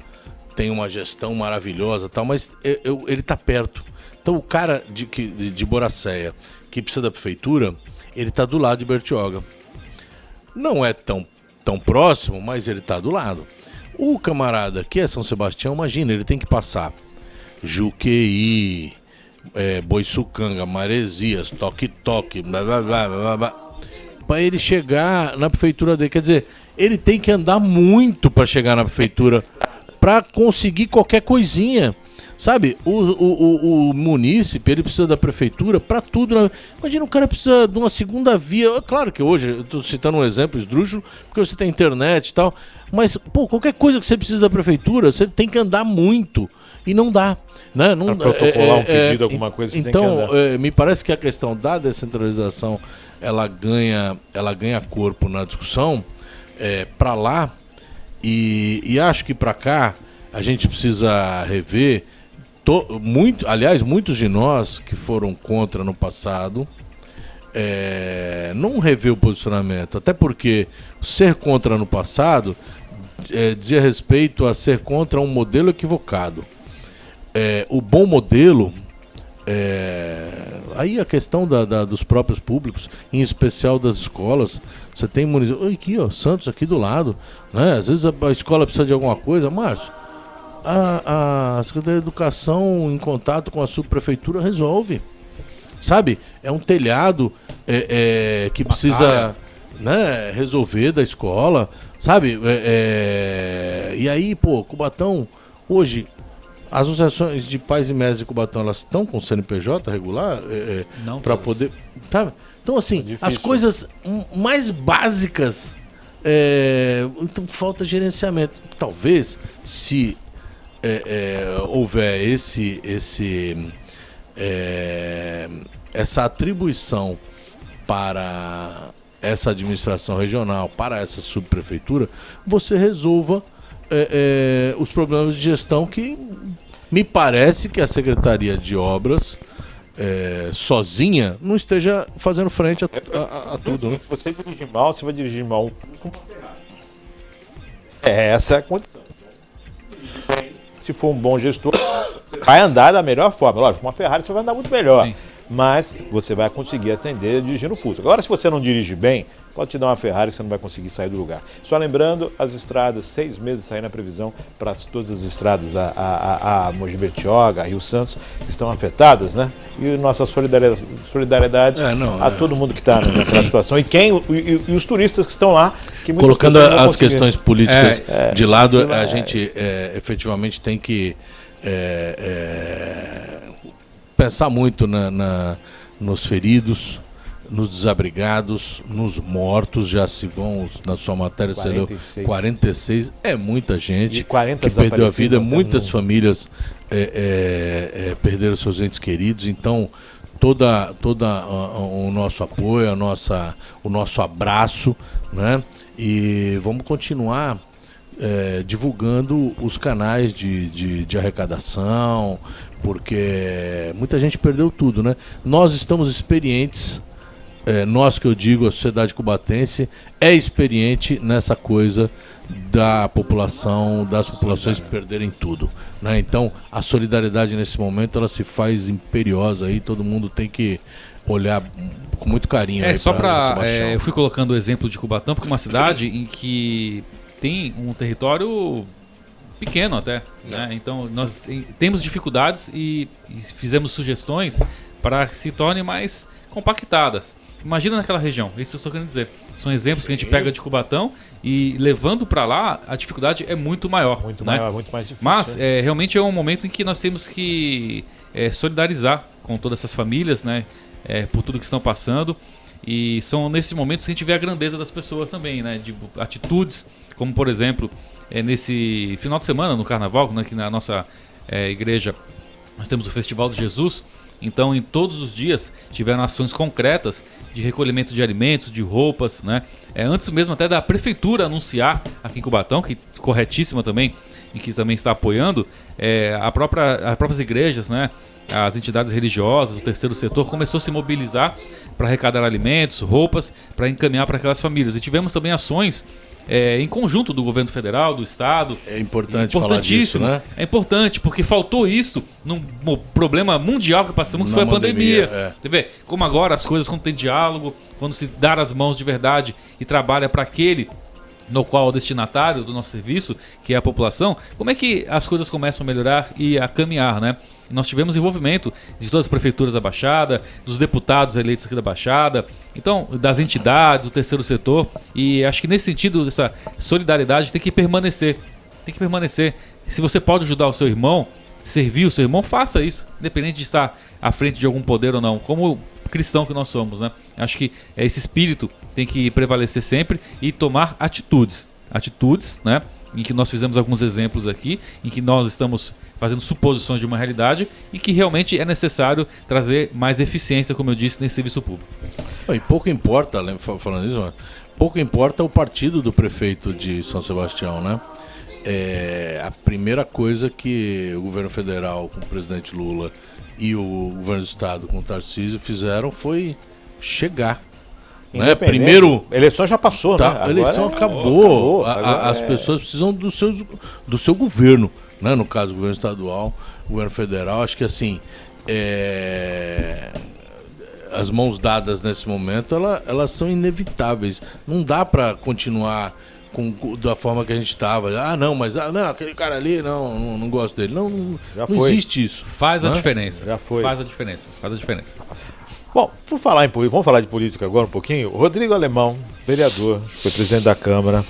tem uma gestão maravilhosa e tal, mas ele tá perto. Então, o cara de Boracéia, que precisa da prefeitura, ele tá do lado de Bertioga. Não é tão próximo, mas ele tá do lado. O camarada que é São Sebastião, imagina, ele tem que passar Juqueí, Boiçucanga, Maresias, Toque-Toque, blá, blá, blá, blá, blá, para ele chegar na prefeitura dele. Quer dizer, ele tem que andar muito para chegar na prefeitura, para conseguir qualquer coisinha. Sabe, o munícipe, ele precisa da prefeitura para tudo, né? Imagina, o cara precisa de uma segunda via. Claro que hoje, eu tô citando um exemplo esdrúxulo, porque você tem internet e tal, mas, pô, qualquer coisa que você precisa da prefeitura, você tem que andar muito, e não dá, né? Não, pra protocolar um pedido, alguma coisa, você então, tem que andar. Me parece que a questão da descentralização, ela ganha corpo na discussão, para lá, e acho que para cá, a gente precisa rever. Aliás, muitos de nós que foram contra no passado não rever o posicionamento, até porque ser contra no passado dizia respeito a ser contra um modelo equivocado. O bom modelo, aí a questão dos próprios públicos, em especial das escolas. Você tem município aqui, ó, Santos aqui do lado, né? Às vezes a escola precisa de alguma coisa, Márcio, a Secretaria de Educação, em contato com a subprefeitura, resolve. Sabe? É um telhado que precisa, né, resolver da escola. Sabe? E aí, pô, Cubatão, hoje, as associações de pais e mestres de Cubatão, elas estão com CNPJ regular? Não, para poder. Tá? Então, assim, as coisas mais básicas, então falta gerenciamento. Talvez, se houver essa atribuição para essa administração regional, para essa subprefeitura, você resolva os problemas de gestão que me parece que a Secretaria de Obras sozinha não esteja fazendo frente a tudo. Né? Você dirige mal, você vai dirigir mal com uma Ferrari. Essa é a condição. Se for um bom gestor, você vai andar da melhor forma. Lógico, com uma Ferrari você vai andar muito melhor. Sim. Mas você vai conseguir atender dirigindo o Fusca. Agora, se você não dirige bem, pode te dar uma Ferrari, você não vai conseguir sair do lugar. Só lembrando, as estradas, 6 meses sair na previsão para todas as estradas, a Mogi Bertioga, a Rio Santos, estão afetadas, né? E nossa solidariedade a todo mundo que está naquela situação. E os turistas que estão lá. Que colocando as questões políticas de lado, a gente efetivamente tem que pensar muito nos feridos, nos desabrigados, nos mortos. Já se vão, na sua matéria, 46, é muita gente que perdeu a vida, muitas famílias perderam seus entes queridos. Então, toda o nosso apoio, o nosso abraço, né? E vamos continuar divulgando os canais de arrecadação, porque muita gente perdeu tudo, né? Nós estamos experientes, nós que eu digo, a sociedade cubatense é experiente nessa coisa das populações perderem tudo, né? Então a solidariedade nesse momento ela se faz imperiosa aí, todo mundo tem que olhar com muito carinho. Só para eu fui colocando o exemplo de Cubatão, porque é uma cidade em que tem um território pequeno até, né? Então nós temos dificuldades e fizemos sugestões para que se tornem mais compactadas. Imagina naquela região, isso eu estou querendo dizer. São exemplos que a gente pega de Cubatão e levando para lá a dificuldade é muito maior. Muito maior, muito mais difícil. Mas realmente é um momento em que nós temos que solidarizar com todas essas famílias, né? Por tudo que estão passando. E são nesses momentos que a gente vê a grandeza das pessoas também, né? De atitudes, como por exemplo, nesse final de semana, no Carnaval, né, que na nossa igreja nós temos o Festival de Jesus. Então, em todos os dias tiveram ações concretas de recolhimento de alimentos, de roupas, né? Antes mesmo até da prefeitura anunciar aqui em Cubatão, que corretíssima também, em que também está apoiando, as próprias igrejas, né, as entidades religiosas, o terceiro setor começou a se mobilizar para arrecadar alimentos, roupas, para encaminhar para aquelas famílias. E tivemos também ações em conjunto do governo federal, do estado. É importante falar disso, né? É importante, porque faltou isso num problema mundial que passamos, que foi a pandemia. Você vê como agora as coisas, quando tem diálogo, quando se dá as mãos de verdade e trabalha para aquele no qual o destinatário do nosso serviço, que é a população, como é que as coisas começam a melhorar e a caminhar, né? Nós tivemos envolvimento de todas as prefeituras da Baixada, dos deputados eleitos aqui da Baixada, então das entidades, do terceiro setor, e acho que nesse sentido essa solidariedade tem que permanecer. Tem que permanecer. Se você pode ajudar o seu irmão, servir o seu irmão, faça isso, independente de estar à frente de algum poder ou não, como cristão que nós somos, né? Acho que esse espírito tem que prevalecer sempre e tomar atitudes, né? Em que nós fizemos alguns exemplos aqui, em que nós estamos fazendo suposições de uma realidade e que realmente é necessário trazer mais eficiência, como eu disse, nesse serviço público. E pouco importa, falando isso, pouco importa o partido do prefeito de São Sebastião, né? A primeira coisa que o governo federal com o presidente Lula e o governo do estado com o Tarcísio fizeram foi chegar. Né? Primeiro, a eleição já passou, né? A eleição acabou. As pessoas precisam do seu governo, né? No caso, o governo estadual, o governo federal. Acho que assim, as mãos dadas nesse momento, elas são inevitáveis. Não dá para continuar da forma que a gente estava. Não, aquele cara ali, não gosto dele. Não existe isso. Faz a diferença. Já foi. Faz a diferença. Bom, vamos falar de política agora um pouquinho. O Rodrigo Alemão, vereador, foi presidente da Câmara,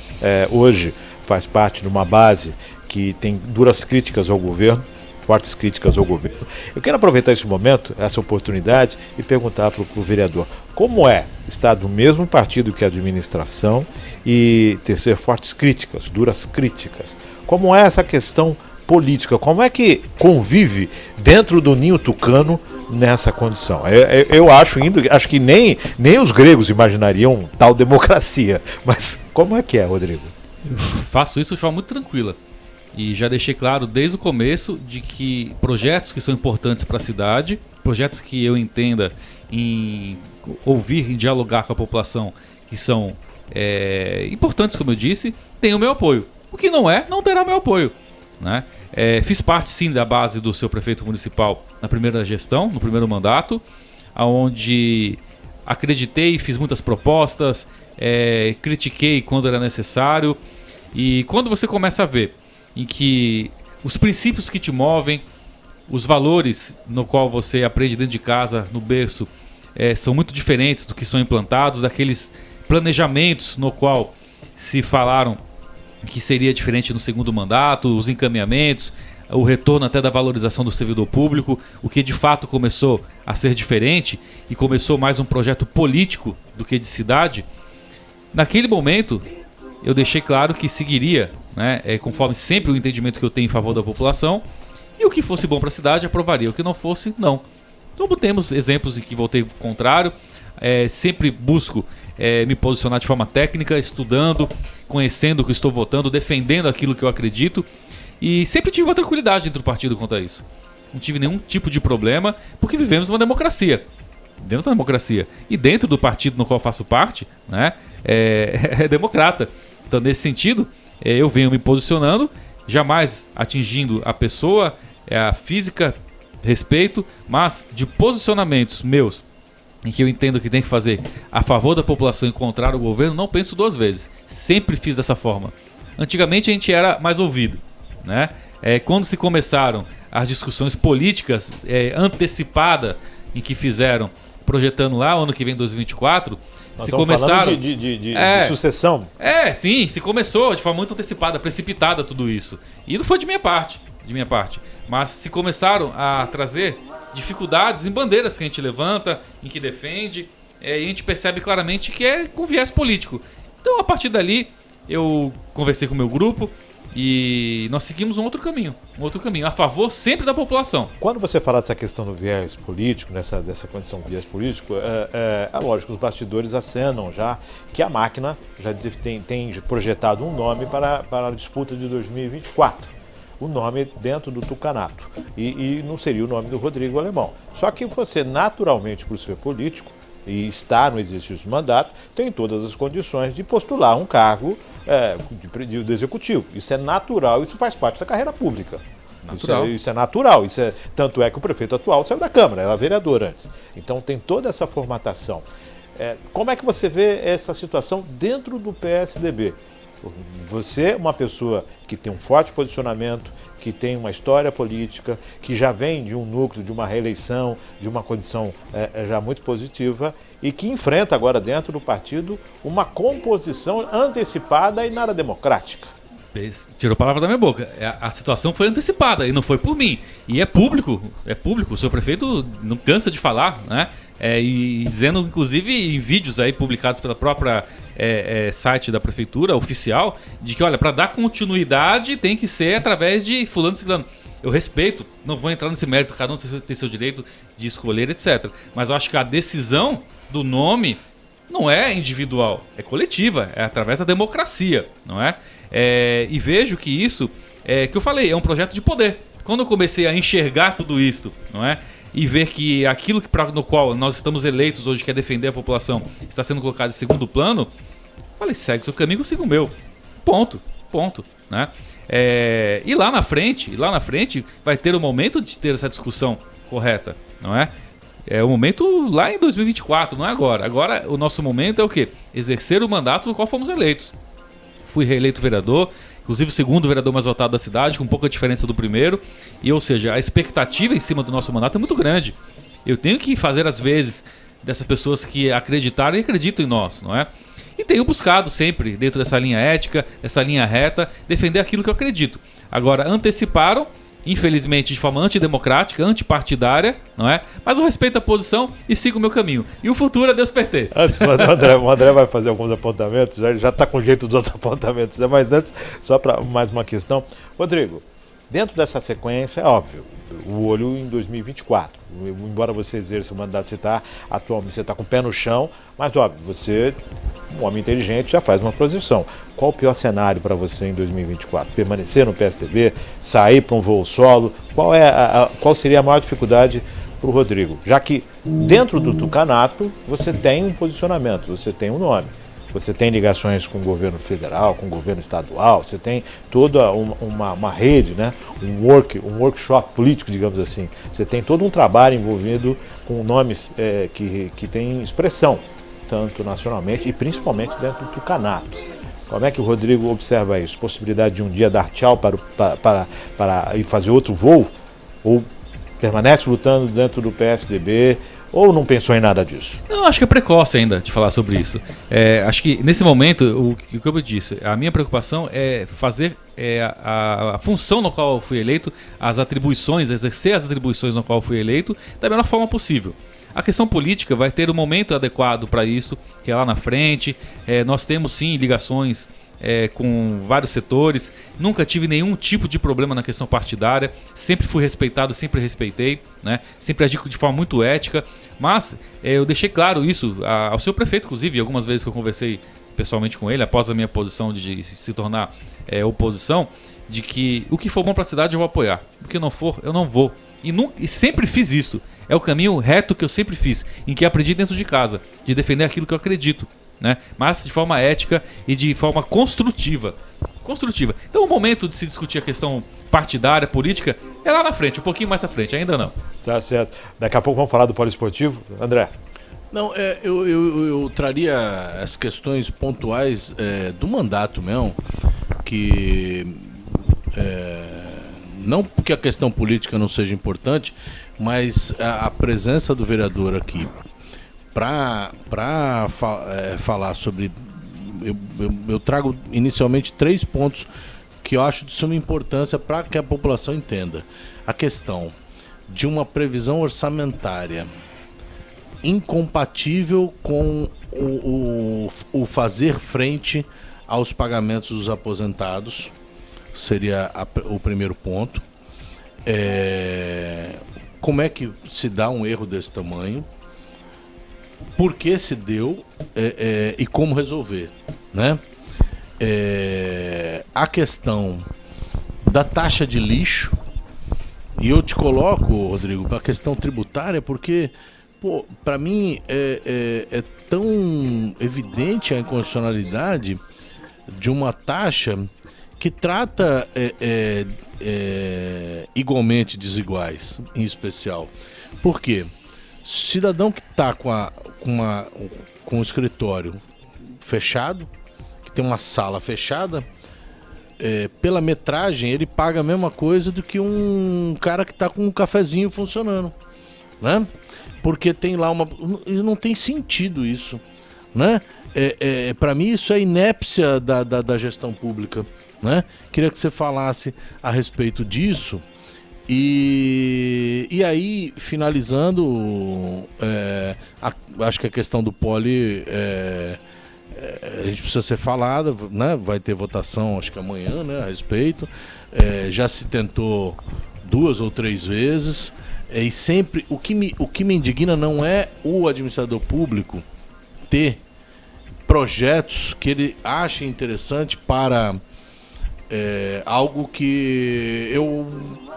hoje faz parte de uma base que tem duras críticas ao governo, fortes críticas ao governo. Eu quero aproveitar esse momento, essa oportunidade, e perguntar para o vereador como é estar do mesmo partido que a administração e tecer fortes críticas, duras críticas. Como é essa questão política? Como é que convive dentro do ninho tucano nessa condição? Eu acho que nem os gregos imaginariam tal democracia. Mas como é que é, Rodrigo? Eu faço isso de forma muito tranquila. E já deixei claro desde o começo de que projetos que são importantes para a cidade, projetos que eu entenda em ouvir e dialogar com a população, que são importantes, como eu disse, tem o meu apoio. O que não terá meu apoio, né? Fiz parte sim da base do seu prefeito municipal na primeira gestão, no primeiro mandato, onde acreditei, fiz muitas propostas, critiquei quando era necessário. E quando você começa a ver em que os princípios que te movem, os valores no qual você aprende dentro de casa, no berço, são muito diferentes do que são implantados, daqueles planejamentos no qual se falaram que seria diferente no segundo mandato, os encaminhamentos, o retorno até da valorização do servidor público, o que de fato começou a ser diferente e começou mais um projeto político do que de cidade. Naquele momento, eu deixei claro que seguiria, né, conforme sempre o entendimento que eu tenho em favor da população, e o que fosse bom para a cidade, aprovaria. O que não fosse, não. Então temos exemplos em que votei contrário, sempre busco me posicionar de forma técnica, estudando, conhecendo o que estou votando, defendendo aquilo que eu acredito, e sempre tive uma tranquilidade dentro do partido quanto a isso. Não tive nenhum tipo de problema, porque vivemos uma democracia. Vivemos uma democracia. E dentro do partido no qual faço parte, né, é democrata. Então, nesse sentido, eu venho me posicionando, jamais atingindo a pessoa, a física, respeito, mas de posicionamentos meus, em que eu entendo que tem que fazer a favor da população e contra o governo, não penso duas vezes. Sempre fiz dessa forma. Antigamente a gente era mais ouvido, né? Quando se começaram as discussões políticas antecipadas, em que fizeram, projetando lá o ano que vem, 2024, se começaram de sucessão. Sim, se começou de forma muito antecipada, precipitada tudo isso. E não foi de minha parte. Mas se começaram a trazer dificuldades em bandeiras que a gente levanta, em que defende, e a gente percebe claramente que é com viés político. Então, a partir dali, eu conversei com o meu grupo e nós seguimos um outro caminho, a favor sempre da população. Quando você fala dessa questão do viés político, dessa condição de viés político, é lógico, os bastidores acenam já que a máquina já tem projetado um nome para a disputa de 2024. o nome dentro do tucanato. E não seria o nome do Rodrigo Alemão. Só que você, naturalmente, por ser político e estar no exercício do mandato, tem todas as condições de postular um cargo do executivo. Isso é natural, isso faz parte da carreira pública. Isso é natural. Tanto é que o prefeito atual saiu da Câmara, era vereador antes. Então tem toda essa formatação. Como é que você vê essa situação dentro do PSDB? Você é uma pessoa que tem um forte posicionamento, que tem uma história política, que já vem de um núcleo, de uma reeleição, de uma condição já muito positiva e que enfrenta agora dentro do partido uma composição antecipada e nada democrática. Tirou a palavra da minha boca. A situação foi antecipada e não foi por mim. E é público. O seu prefeito não cansa de falar, né? E dizendo, inclusive, em vídeos aí publicados pela própria site da prefeitura oficial, de que, olha, para dar continuidade tem que ser através de fulano e ciclano. Eu respeito, não vou entrar nesse mérito, cada um tem seu direito de escolher, etc. Mas eu acho que a decisão do nome não é individual, é coletiva, é através da democracia, não é? E vejo que isso, que eu falei, é um projeto de poder. Quando eu comecei a enxergar tudo isso, não é? E ver que aquilo no qual nós estamos eleitos hoje, que é defender a população, está sendo colocado em segundo plano, falei, segue o seu caminho, eu sigo o meu. Ponto, né? E lá na frente vai ter o momento de ter essa discussão correta, não é? É o momento lá em 2024, não é agora. Agora o nosso momento é o quê? Exercer o mandato no qual fomos eleitos. Fui reeleito vereador, inclusive o segundo vereador mais votado da cidade, com pouca diferença do primeiro. E, ou seja, a expectativa em cima do nosso mandato é muito grande. Eu tenho que fazer as vezes dessas pessoas que acreditaram e acreditam em nós, não é? E tenho buscado sempre, dentro dessa linha ética, dessa linha reta, defender aquilo que eu acredito. Agora, anteciparam, infelizmente de forma antidemocrática, antipartidária, não é? Mas eu respeito a posição e sigo o meu caminho. E o futuro a Deus pertence. Antes, o André vai fazer alguns apontamentos, já está com jeito dos apontamentos, mas antes, só para mais uma questão. Rodrigo, dentro dessa sequência, é óbvio, o olho em 2024. Embora você exerça o mandato, atualmente você está com o pé no chão, mas óbvio, você, um homem inteligente, já faz uma projeção. Qual o pior cenário para você em 2024? Permanecer no PSDB? Sair para um voo solo? Qual seria a maior dificuldade para o Rodrigo? Já que dentro do tucanato você tem um posicionamento, você tem um nome. Você tem ligações com o governo federal, com o governo estadual, você tem toda uma rede, né? um workshop político, digamos assim. Você tem todo um trabalho envolvido com nomes que têm expressão, tanto nacionalmente e principalmente dentro do tucanato. Como é que o Rodrigo observa isso? Possibilidade de um dia dar tchau para ir fazer outro voo? Ou permanece lutando dentro do PSDB? Ou não pensou em nada disso? Não, acho que é precoce ainda de falar sobre isso. Acho que nesse momento, o que eu disse, a minha preocupação é fazer a função no qual eu fui eleito, exercer as atribuições no qual eu fui eleito da melhor forma possível. A questão política vai ter o momento adequado para isso, que é lá na frente. Nós temos sim ligações com vários setores. Nunca tive nenhum tipo de problema na questão partidária. Sempre fui respeitado, sempre respeitei, né? Sempre agi de forma muito ética. Mas eu deixei claro isso ao seu prefeito, inclusive, algumas vezes que eu conversei pessoalmente com ele, após a minha posição de se tornar oposição, de que o que for bom para a cidade eu vou apoiar. O que não for, eu não vou. E sempre fiz isso. É o caminho reto que eu sempre fiz, em que aprendi dentro de casa, de defender aquilo que eu acredito, né? Mas de forma ética e de forma construtiva. Então o momento de se discutir a questão partidária, política, é lá na frente, um pouquinho mais à frente, ainda não. Tá certo. Daqui a pouco vamos falar do poliesportivo. André. Não, eu traria as questões pontuais do mandato mesmo, que não porque a questão política não seja importante, mas a presença do vereador aqui para falar sobre... Eu trago inicialmente 3 pontos que eu acho de suma importância para que a população entenda. A questão de uma previsão orçamentária incompatível com o fazer frente aos pagamentos dos aposentados seria o primeiro ponto. Como é que se dá um erro desse tamanho? Por que se deu e como resolver, né? A questão da taxa de lixo. E eu te coloco, Rodrigo, para a questão tributária, porque, para mim é tão evidente a inconstitucionalidade de uma taxa que trata igualmente desiguais, em especial. Por quê? Cidadão que está com o escritório fechado, que tem uma sala fechada, pela metragem ele paga a mesma coisa do que um cara que está com um cafezinho funcionando, né? Porque tem lá não tem sentido isso, né? Para mim isso é inépcia da gestão pública, né? Queria que você falasse a respeito disso. E aí, finalizando, acho que a questão do poli a gente precisa ser falada, né? Vai ter votação, acho que amanhã, né, a respeito. Já se tentou 2 ou 3 vezes, e sempre o que me indigna não é o administrador público ter projetos que ele acha interessante para algo que eu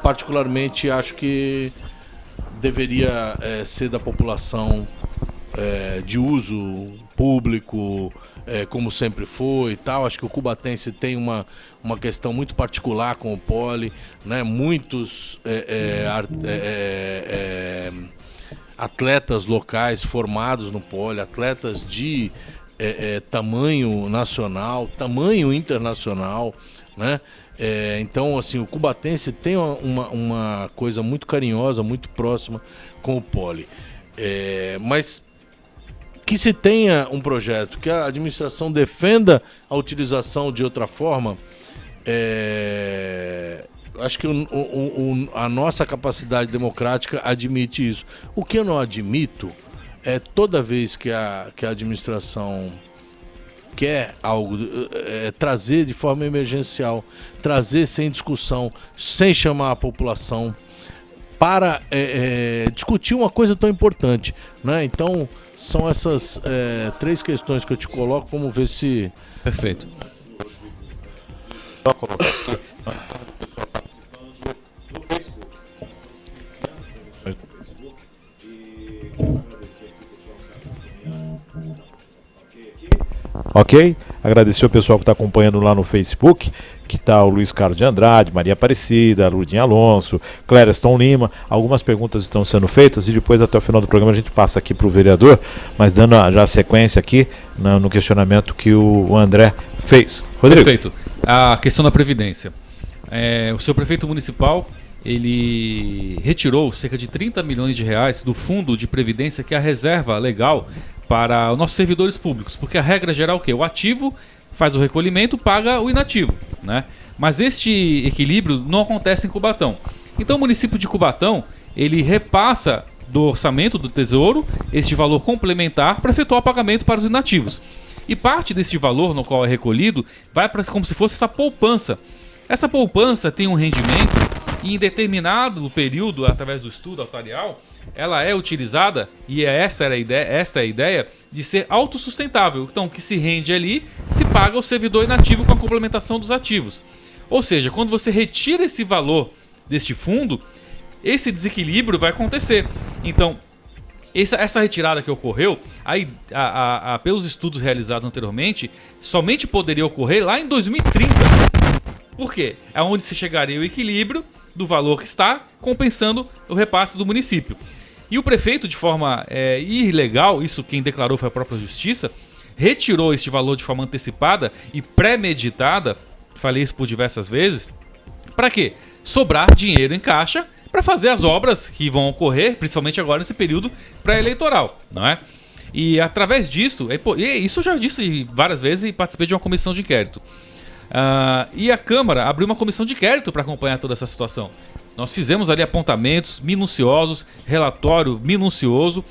particularmente acho que deveria ser da população de uso público, como sempre foi e tal. Acho que o cubatense tem uma questão muito particular com o poli, né? Muitos atletas locais formados no poli, atletas de tamanho nacional, tamanho internacional, né? Então, assim, o cubatense tem uma coisa muito carinhosa, muito próxima com o poli. Mas que se tenha um projeto, que a administração defenda a utilização de outra forma, acho que a nossa capacidade democrática admite isso. O que eu não admito é toda vez que a administração quer algo, trazer de forma emergencial, trazer sem discussão, sem chamar a população, para discutir uma coisa tão importante, né? Então, são essas 3 questões que eu te coloco, vamos ver se... Perfeito. Ok? Agradecer o pessoal que está acompanhando lá no Facebook, que está o Luiz Carlos de Andrade, Maria Aparecida, Lourdinha Alonso, Cléreston Lima. Algumas perguntas estão sendo feitas e depois, até o final do programa, a gente passa aqui para o vereador, mas dando já a sequência aqui no questionamento que o André fez. Rodrigo. Perfeito. A questão da Previdência. O seu prefeito municipal, ele retirou cerca de 30 milhões de reais do fundo de Previdência, que é a reserva legal para os nossos servidores públicos, porque a regra geral é o quê? O ativo faz o recolhimento, paga o inativo, né? Mas este equilíbrio não acontece em Cubatão. Então o município de Cubatão, ele repassa do orçamento do Tesouro este valor complementar para efetuar o pagamento para os inativos. E parte deste valor no qual é recolhido vai para como se fosse essa poupança. Essa poupança tem um rendimento e em determinado período, através do estudo atuarial, ela é utilizada, e esta é a ideia, de ser autossustentável. Então, o que se rende ali, se paga o servidor inativo com a complementação dos ativos. Ou seja, quando você retira esse valor deste fundo, esse desequilíbrio vai acontecer. Então, essa retirada que ocorreu, pelos estudos realizados anteriormente, somente poderia ocorrer lá em 2030. Por quê? É onde se chegaria o equilíbrio do valor que está compensando o repasse do município. E o prefeito, de forma ilegal, isso quem declarou foi a própria justiça, retirou este valor de forma antecipada e premeditada, falei isso por diversas vezes, para quê? Sobrar dinheiro em caixa para fazer as obras que vão ocorrer, principalmente agora nesse período pré-eleitoral, não é? E através disso, isso eu já disse várias vezes e participei de uma comissão de inquérito. E a Câmara abriu uma comissão de inquérito para acompanhar toda essa situação. Nós fizemos ali apontamentos minuciosos, relatório minucioso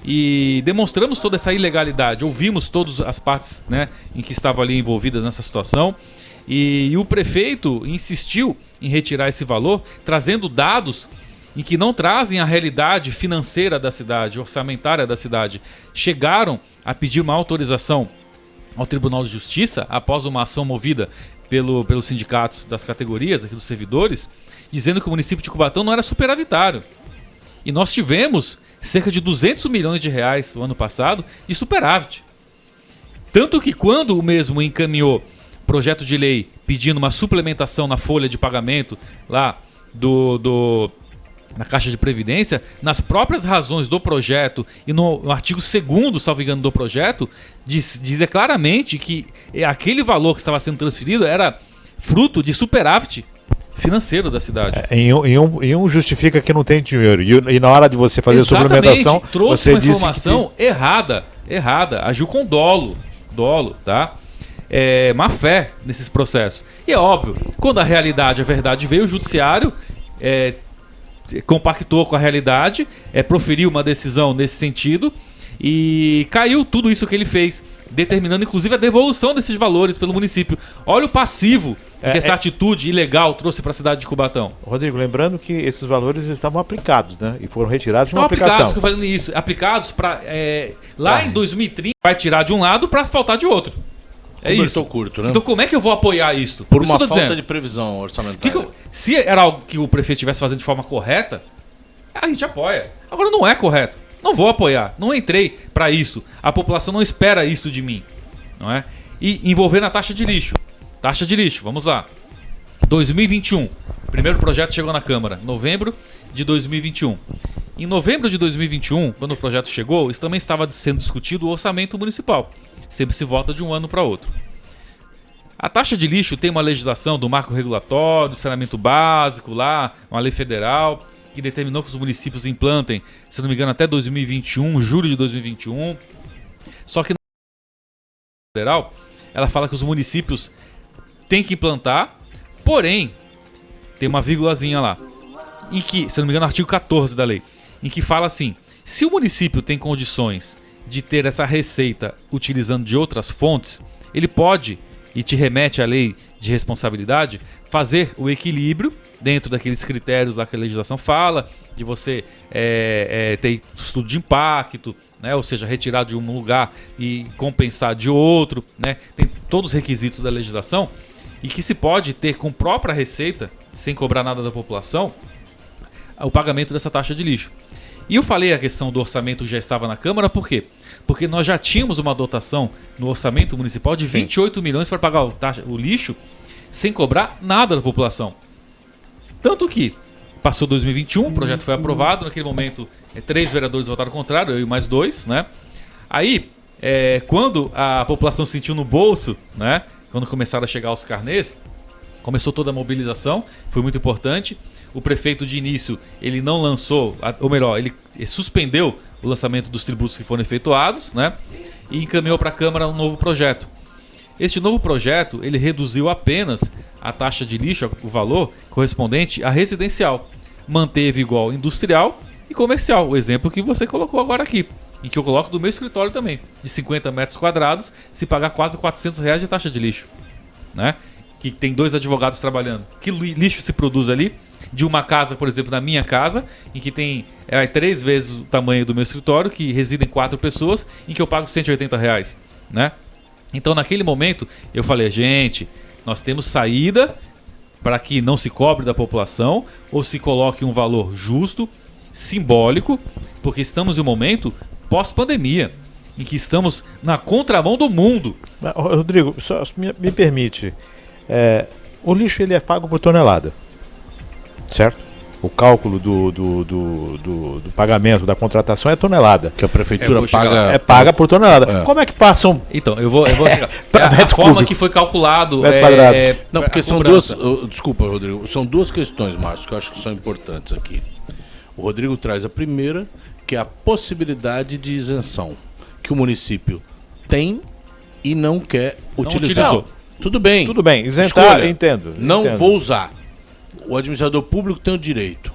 e demonstramos toda essa ilegalidade. Ouvimos todas as partes, né, em que estavam ali envolvidas nessa situação. E o prefeito insistiu em retirar esse valor, trazendo dados em que não trazem a realidade financeira da cidade, orçamentária da cidade. Chegaram a pedir uma autorização ao Tribunal de Justiça após uma ação movida pelos sindicatos das categorias, aqui dos servidores, dizendo que o município de Cubatão não era superavitário. E nós tivemos cerca de 200 milhões de reais no ano passado de superávit. Tanto que quando o mesmo encaminhou projeto de lei pedindo uma suplementação na folha de pagamento lá na Caixa de Previdência, nas próprias razões do projeto e no artigo 2º, salvo engano, do projeto, diz claramente que aquele valor que estava sendo transferido era fruto de superávit financeiro da cidade. Em um justifica que não tem dinheiro e na hora de você fazer a suplementação, trouxe você uma disse informação errada, agiu com dolo, tá? Má fé nesses processos. E é óbvio, quando a verdade veio, o judiciário compactou com a realidade, proferiu uma decisão nesse sentido e caiu tudo isso que ele fez, determinando inclusive a devolução desses valores pelo município. Olha o passivo que essa atitude ilegal trouxe para a cidade de Cubatão. Rodrigo, lembrando que esses valores estavam aplicados, né? E foram retirados de uma aplicação. Aplicados, que eu falei nisso, aplicados para lá em 2030 vai tirar de um lado para faltar de outro. Isso. Curto, né? Então como é que eu vou apoiar isso? Por uma falta de previsão orçamentária. Se era algo que o prefeito estivesse fazendo de forma correta, a gente apoia. Agora não é correto. Não vou apoiar. Não entrei para isso. A população não espera isso de mim. Não é? E envolvendo a taxa de lixo. Taxa de lixo, vamos lá. 2021. O primeiro projeto chegou na Câmara. Novembro de 2021. Em novembro de 2021, quando o projeto chegou, isso também estava sendo discutido o orçamento municipal. Sempre se vota de um ano para outro. A taxa de lixo tem uma legislação do marco regulatório, do saneamento básico lá, uma lei federal, que determinou que os municípios implantem, se não me engano, até 2021, julho de 2021. Só que na lei federal, ela fala que os municípios têm que implantar, porém, tem uma vírgulazinha lá, em que, se não me engano, no artigo 14 da lei, em que fala assim, se o município tem condições de ter essa receita utilizando de outras fontes, ele pode, e te remete à lei de responsabilidade, fazer o equilíbrio dentro daqueles critérios lá que a legislação fala, de você ter estudo de impacto, né? Ou seja, retirar de um lugar e compensar de outro, né? Tem todos os requisitos da legislação e que se pode ter com própria receita, sem cobrar nada da população, o pagamento dessa taxa de lixo. E eu falei a questão do orçamento que já estava na Câmara, por quê? Porque nós já tínhamos uma dotação no orçamento municipal de 28 milhões para pagar o lixo sem cobrar nada da população. Tanto que passou 2021, o projeto foi aprovado, naquele momento 3 vereadores votaram contrário, eu e mais 2, né? Aí, quando a população sentiu no bolso, né? Quando começaram a chegar os carnês, começou toda a mobilização, foi muito importante. O prefeito de início, ele não lançou, ou melhor, ele suspendeu o lançamento dos tributos que foram efetuados, né? E encaminhou para a Câmara um novo projeto. Este novo projeto, ele reduziu apenas a taxa de lixo, o valor correspondente a residencial. Manteve igual industrial e comercial, o exemplo que você colocou agora aqui, em que eu coloco do meu escritório também, de 50 metros quadrados, se pagar quase R$400 de taxa de lixo, né? Que tem 2 advogados trabalhando. Que lixo se produz ali? De uma casa, por exemplo, na minha casa, em que tem 3 vezes o tamanho do meu escritório, que residem 4 pessoas, em que eu pago R$180, né? Então, naquele momento, eu falei, gente, nós temos saída para que não se cobre da população ou se coloque um valor justo, simbólico, porque estamos em um momento pós-pandemia, em que estamos na contramão do mundo. Rodrigo, só me permite, o lixo ele é pago por tonelada, certo? O cálculo do pagamento, da contratação é tonelada. Que a prefeitura paga... paga por tonelada. Como é que passam... Então, eu vou chegar. A forma que foi calculado... Não, porque são duas... Desculpa, Rodrigo. São 2 questões, Márcio, que eu acho que são importantes aqui. O Rodrigo traz a primeira, que é a possibilidade de isenção, que o município tem e não quer utilizar. Utilizou. Tudo bem. Tudo bem, isentar, entendo. Vou usar. O administrador público tem o direito.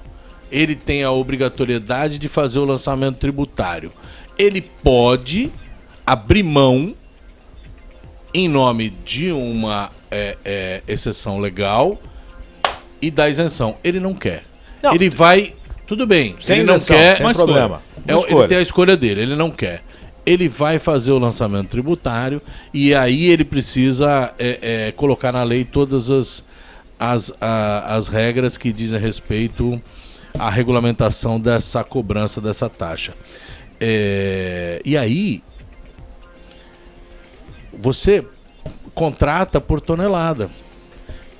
Ele tem a obrigatoriedade de fazer o lançamento tributário. Ele pode abrir mão em nome de uma exceção legal e dar isenção. Ele não quer. Não. Ele vai... Tudo bem. Sem ele isenção, não quer... sem problema. Ele tem a escolha dele. Ele não quer. ele vai fazer o lançamento tributário e aí ele precisa colocar na lei todas as regras que dizem respeito à regulamentação dessa cobrança, dessa taxa. E aí você contrata por tonelada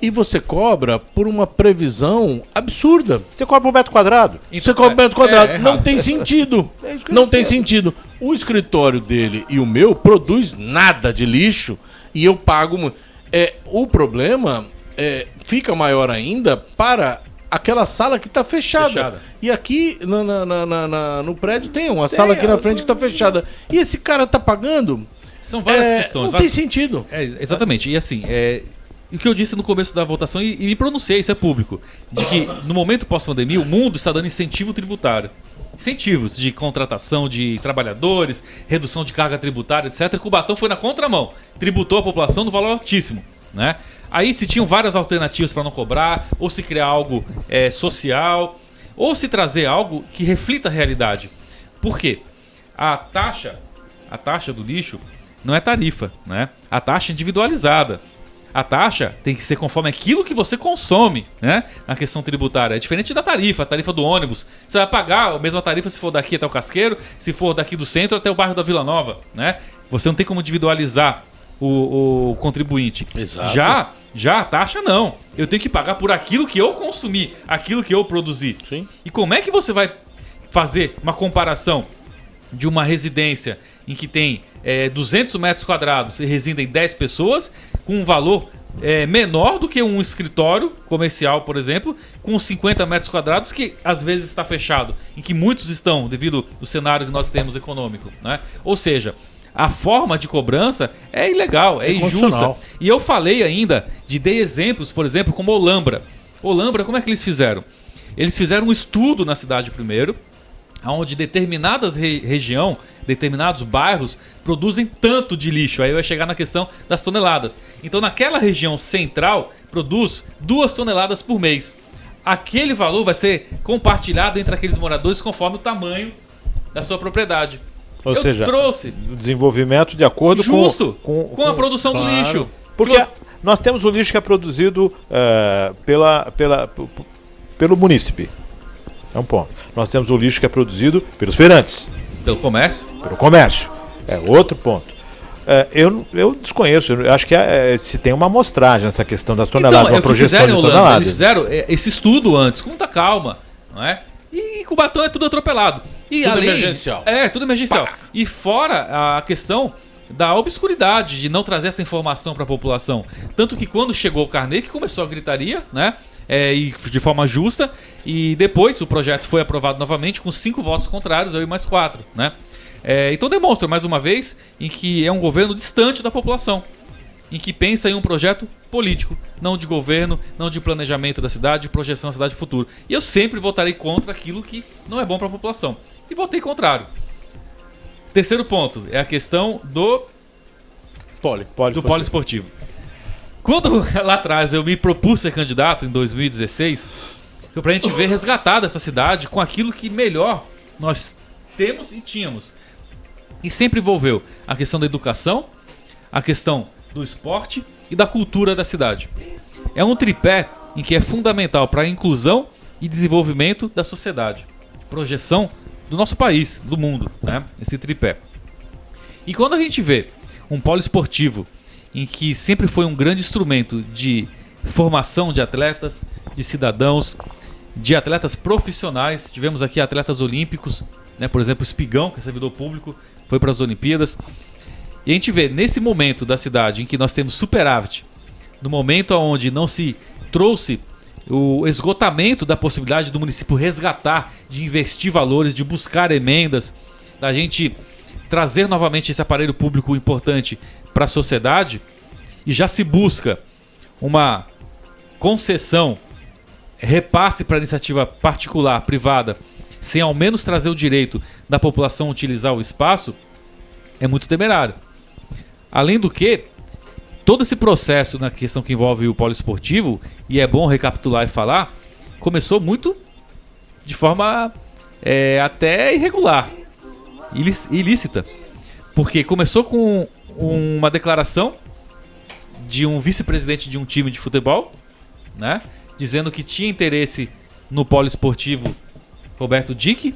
e você cobra por uma previsão absurda. Você cobra por metro quadrado. Você cobra por metro quadrado. Não tem sentido. Não tem sentido. O escritório dele e o meu produz nada de lixo e eu pago. O problema fica maior ainda para aquela sala que está fechada. E aqui no prédio tem uma sala aqui na frente que está fechada. E esse cara está pagando. São várias questões. Não tem sentido. Exatamente. E assim, o que eu disse no começo da votação, e me pronunciei, isso é público, de que no momento pós-pandemia o mundo está dando incentivo tributário. Incentivos de contratação de trabalhadores, redução de carga tributária, etc. Cubatão foi na contramão. Tributou a população no valor altíssimo, né? Aí se tinham várias alternativas para não cobrar, ou se criar algo social, ou se trazer algo que reflita a realidade. Por quê? A taxa do lixo não é tarifa, né? A taxa é individualizada. A taxa tem que ser conforme aquilo que você consome, né? Na questão tributária. É diferente da tarifa, a tarifa do ônibus. Você vai pagar a mesma tarifa se for daqui até o Casqueiro, se for daqui do centro até o bairro da Vila Nova, né? Você não tem como individualizar o contribuinte. Exato. Já a taxa não. Eu tenho que pagar por aquilo que eu consumi, aquilo que eu produzi. Sim. E como é que você vai fazer uma comparação de uma residência em que tem 200 metros quadrados e residem 10 pessoas, com um valor menor do que um escritório comercial, por exemplo, com 50 metros quadrados, que às vezes está fechado, em que muitos estão, devido ao cenário que nós temos econômico, né? Ou seja, a forma de cobrança é ilegal, é injusta. E eu falei ainda, dei exemplos, por exemplo, como Olambra. Olambra, como é que eles fizeram? Eles fizeram um estudo na cidade primeiro, onde determinadas região, determinados bairros produzem tanto de lixo. Aí vai chegar na questão das toneladas. Então naquela região central produz 2 toneladas por mês. Aquele valor vai ser compartilhado entre aqueles moradores conforme o tamanho da sua propriedade. Ou seja, trouxe o desenvolvimento de acordo com a produção do lixo. Porque nós temos o lixo que é produzido pelo munícipe. É um ponto. Nós temos o lixo que é produzido pelos feirantes. Pelo comércio. Pelo comércio. É outro ponto. Eu desconheço. Eu acho que se tem uma amostragem nessa questão das toneladas, uma projeção de toneladas. Eles fizeram esse estudo antes, com muita calma, não é? E Cubatão é tudo atropelado. E tudo emergencial. Tudo emergencial. E fora a questão da obscuridade, de não trazer essa informação para a população. Tanto que quando chegou o Carnê, que começou a gritaria, né? E de forma justa, e depois o projeto foi aprovado novamente com 5 votos contrários, eu e mais 4, né? Então demonstra mais uma vez em que é um governo distante da população, em que pensa em um projeto político, não de governo, não de planejamento da cidade, de projeção da cidade futuro. E eu sempre votarei contra aquilo que não é bom para a população. E votei contrário. Terceiro ponto é a questão do poliesportivo. Quando lá atrás eu me propus ser candidato em 2016, foi pra gente ver resgatada essa cidade com aquilo que melhor nós temos e tínhamos. E sempre envolveu a questão da educação, a questão do esporte e da cultura da cidade. É um tripé em que é fundamental para a inclusão e desenvolvimento da sociedade. Projeção do nosso país, do mundo, né? Esse tripé. E quando a gente vê um poliesportivo em que sempre foi um grande instrumento de formação de atletas, de cidadãos, de atletas profissionais. Tivemos aqui atletas olímpicos, né? Por exemplo, o Espigão, que é servidor público, foi para as Olimpíadas. E a gente vê, nesse momento da cidade em que nós temos superávit, no momento onde não se trouxe o esgotamento da possibilidade do município resgatar, de investir valores, de buscar emendas, da gente trazer novamente esse aparelho público importante para a sociedade, e já se busca uma concessão, repasse para a iniciativa particular, privada, sem ao menos trazer o direito da população utilizar o espaço, é muito temerário. Além do que, todo esse processo na questão que envolve o poliesportivo, e é bom recapitular e falar, começou muito de forma até irregular, ilícita. Porque começou com uma declaração de um vice-presidente de um time de futebol, né? Dizendo que tinha interesse no polo esportivo Roberto Dick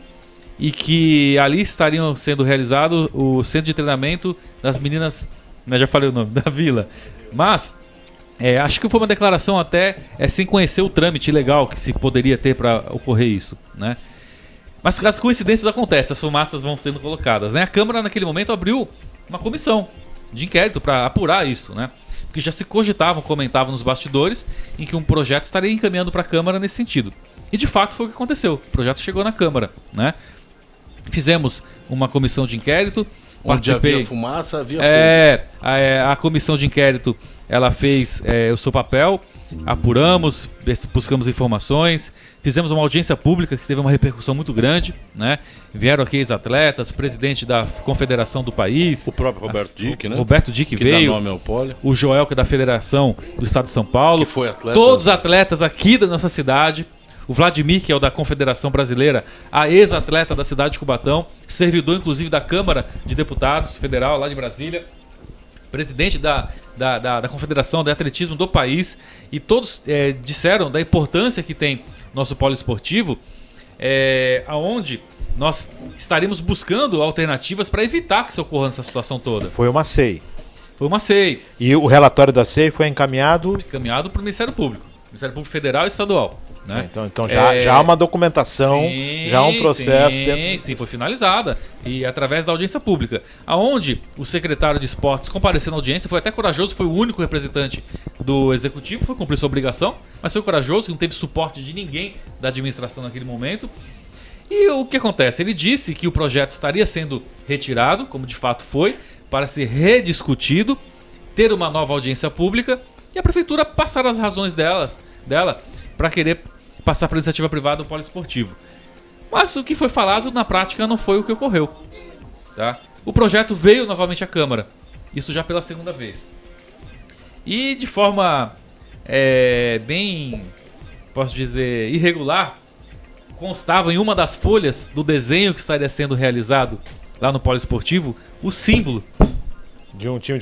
e que ali estariam sendo realizado o centro de treinamento das meninas, já falei o nome, da Vila. Mas acho que foi uma declaração até sem conhecer o trâmite legal que se poderia ter para ocorrer isso, né? Mas as coincidências acontecem, as fumaças vão sendo colocadas, né? A Câmara naquele momento abriu uma comissão de inquérito para apurar isso, né? Porque já se comentavam nos bastidores em que um projeto estaria encaminhando para a Câmara nesse sentido. E de fato foi o que aconteceu. O projeto chegou na Câmara, né? Fizemos uma comissão de inquérito. Onde havia fumaça, havia fogo. A comissão de inquérito, ela fez o seu papel, apuramos, buscamos informações, fizemos uma audiência pública que teve uma repercussão muito grande, né? Vieram aqui ex-atletas, o presidente da confederação do país, o próprio Roberto Dick, né? Roberto Dick que veio, dá nome ao pole. O Joel, que é da Federação do Estado de São Paulo, que foi atleta, todos os atletas aqui da nossa cidade. O Vladimir, que é o da Confederação Brasileira, a ex-atleta da cidade de Cubatão, servidor inclusive da Câmara de Deputados Federal lá de Brasília, presidente da Confederação de Atletismo do país, e todos disseram da importância que tem nosso polo esportivo, aonde nós estaríamos buscando alternativas para evitar que se ocorra essa situação toda. Foi uma SEI. Foi uma SEI. E o relatório da SEI foi encaminhado para o Ministério Público Federal e Estadual. Né? Então já há uma documentação, já há um processo Sim, foi finalizada. E através da audiência pública, aonde o secretário de esportes compareceu na audiência, foi até corajoso, foi o único representante do executivo, foi cumprir sua obrigação, mas foi corajoso, não teve suporte de ninguém da administração naquele momento. E o que acontece? Ele disse que o projeto estaria sendo retirado, como de fato foi, para ser rediscutido, ter uma nova audiência pública e a prefeitura passar as razões dela para querer passar para a iniciativa privada do polo esportivo. Mas o que foi falado na prática não foi o que ocorreu. Tá? O projeto veio novamente à Câmara, isso já pela segunda vez. E de forma bem, posso dizer, irregular, constava em uma das folhas do desenho que estaria sendo realizado lá no polo esportivo o símbolo de um time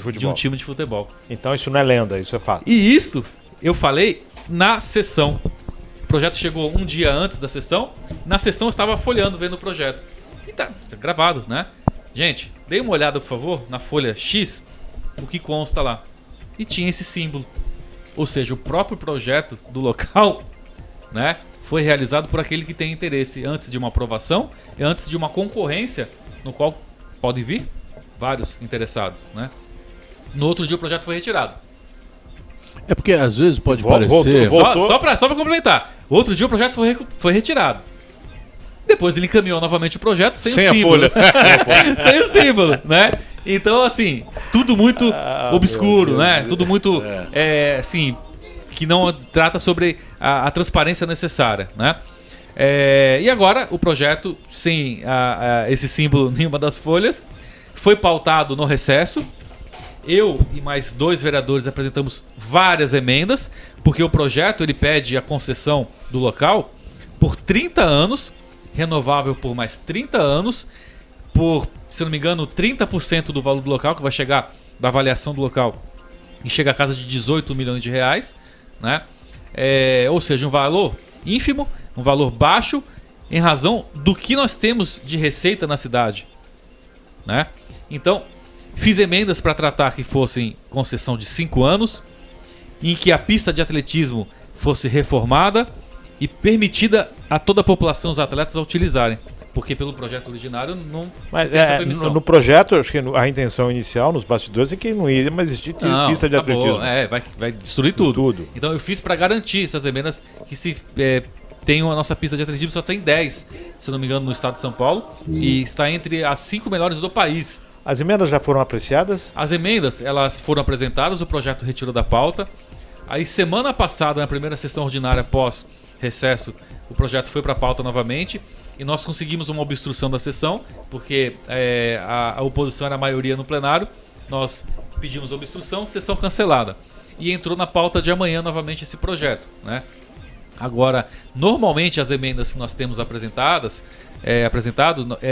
de futebol. Então isso não é lenda, isso é fato. E isso eu falei na sessão. O projeto chegou um dia antes da sessão. Na sessão eu estava folheando, vendo o projeto. E tá gravado, né? Gente, dê uma olhada, por favor, na folha X, o que consta lá. E tinha esse símbolo. Ou seja, o próprio projeto do local, né, foi realizado por aquele que tem interesse antes de uma aprovação e antes de uma concorrência no qual pode vir vários interessados, né? No outro dia o projeto foi retirado. É porque às vezes pode parecer... Só para complementar. Outro dia o projeto foi retirado. Depois ele encaminhou novamente o projeto sem o símbolo. Sem o símbolo, né? Então, assim, tudo muito obscuro, né? Tudo muito, assim, que não trata sobre a transparência necessária, né? E agora o projeto, sem esse símbolo em nenhuma das folhas, foi pautado no recesso. Eu e mais 2 vereadores apresentamos várias emendas, porque o projeto ele pede a concessão do local por 30 anos, renovável por mais 30 anos, por, se não me engano, 30% do valor do local, que vai chegar da avaliação do local, e chega a casa de 18 milhões de reais, né? Ou seja, um valor ínfimo, um valor baixo, em razão do que nós temos de receita na cidade, né? Então, fiz emendas para tratar que fossem concessão de 5 anos, em que a pista de atletismo fosse reformada e permitida a toda a população, os atletas, a utilizarem. Porque pelo projeto originário não tem essa permissão. No projeto, acho que a intenção inicial nos bastidores é que não ia mais existir pista de atletismo. Vai destruir tudo. Então eu fiz para garantir essas emendas que se tenham a nossa pista de atletismo, só tem 10, se não me engano, no estado de São Paulo, e está entre as 5 melhores do país. As emendas já foram apreciadas? As emendas, elas foram apresentadas, o projeto retirou da pauta. Aí semana passada, na primeira sessão ordinária após recesso, o projeto foi para a pauta novamente e nós conseguimos uma obstrução da sessão, porque a oposição era a maioria no plenário. Nós pedimos obstrução, sessão cancelada. E entrou na pauta de amanhã novamente esse projeto, né? Agora, normalmente as emendas que nós temos apresentadas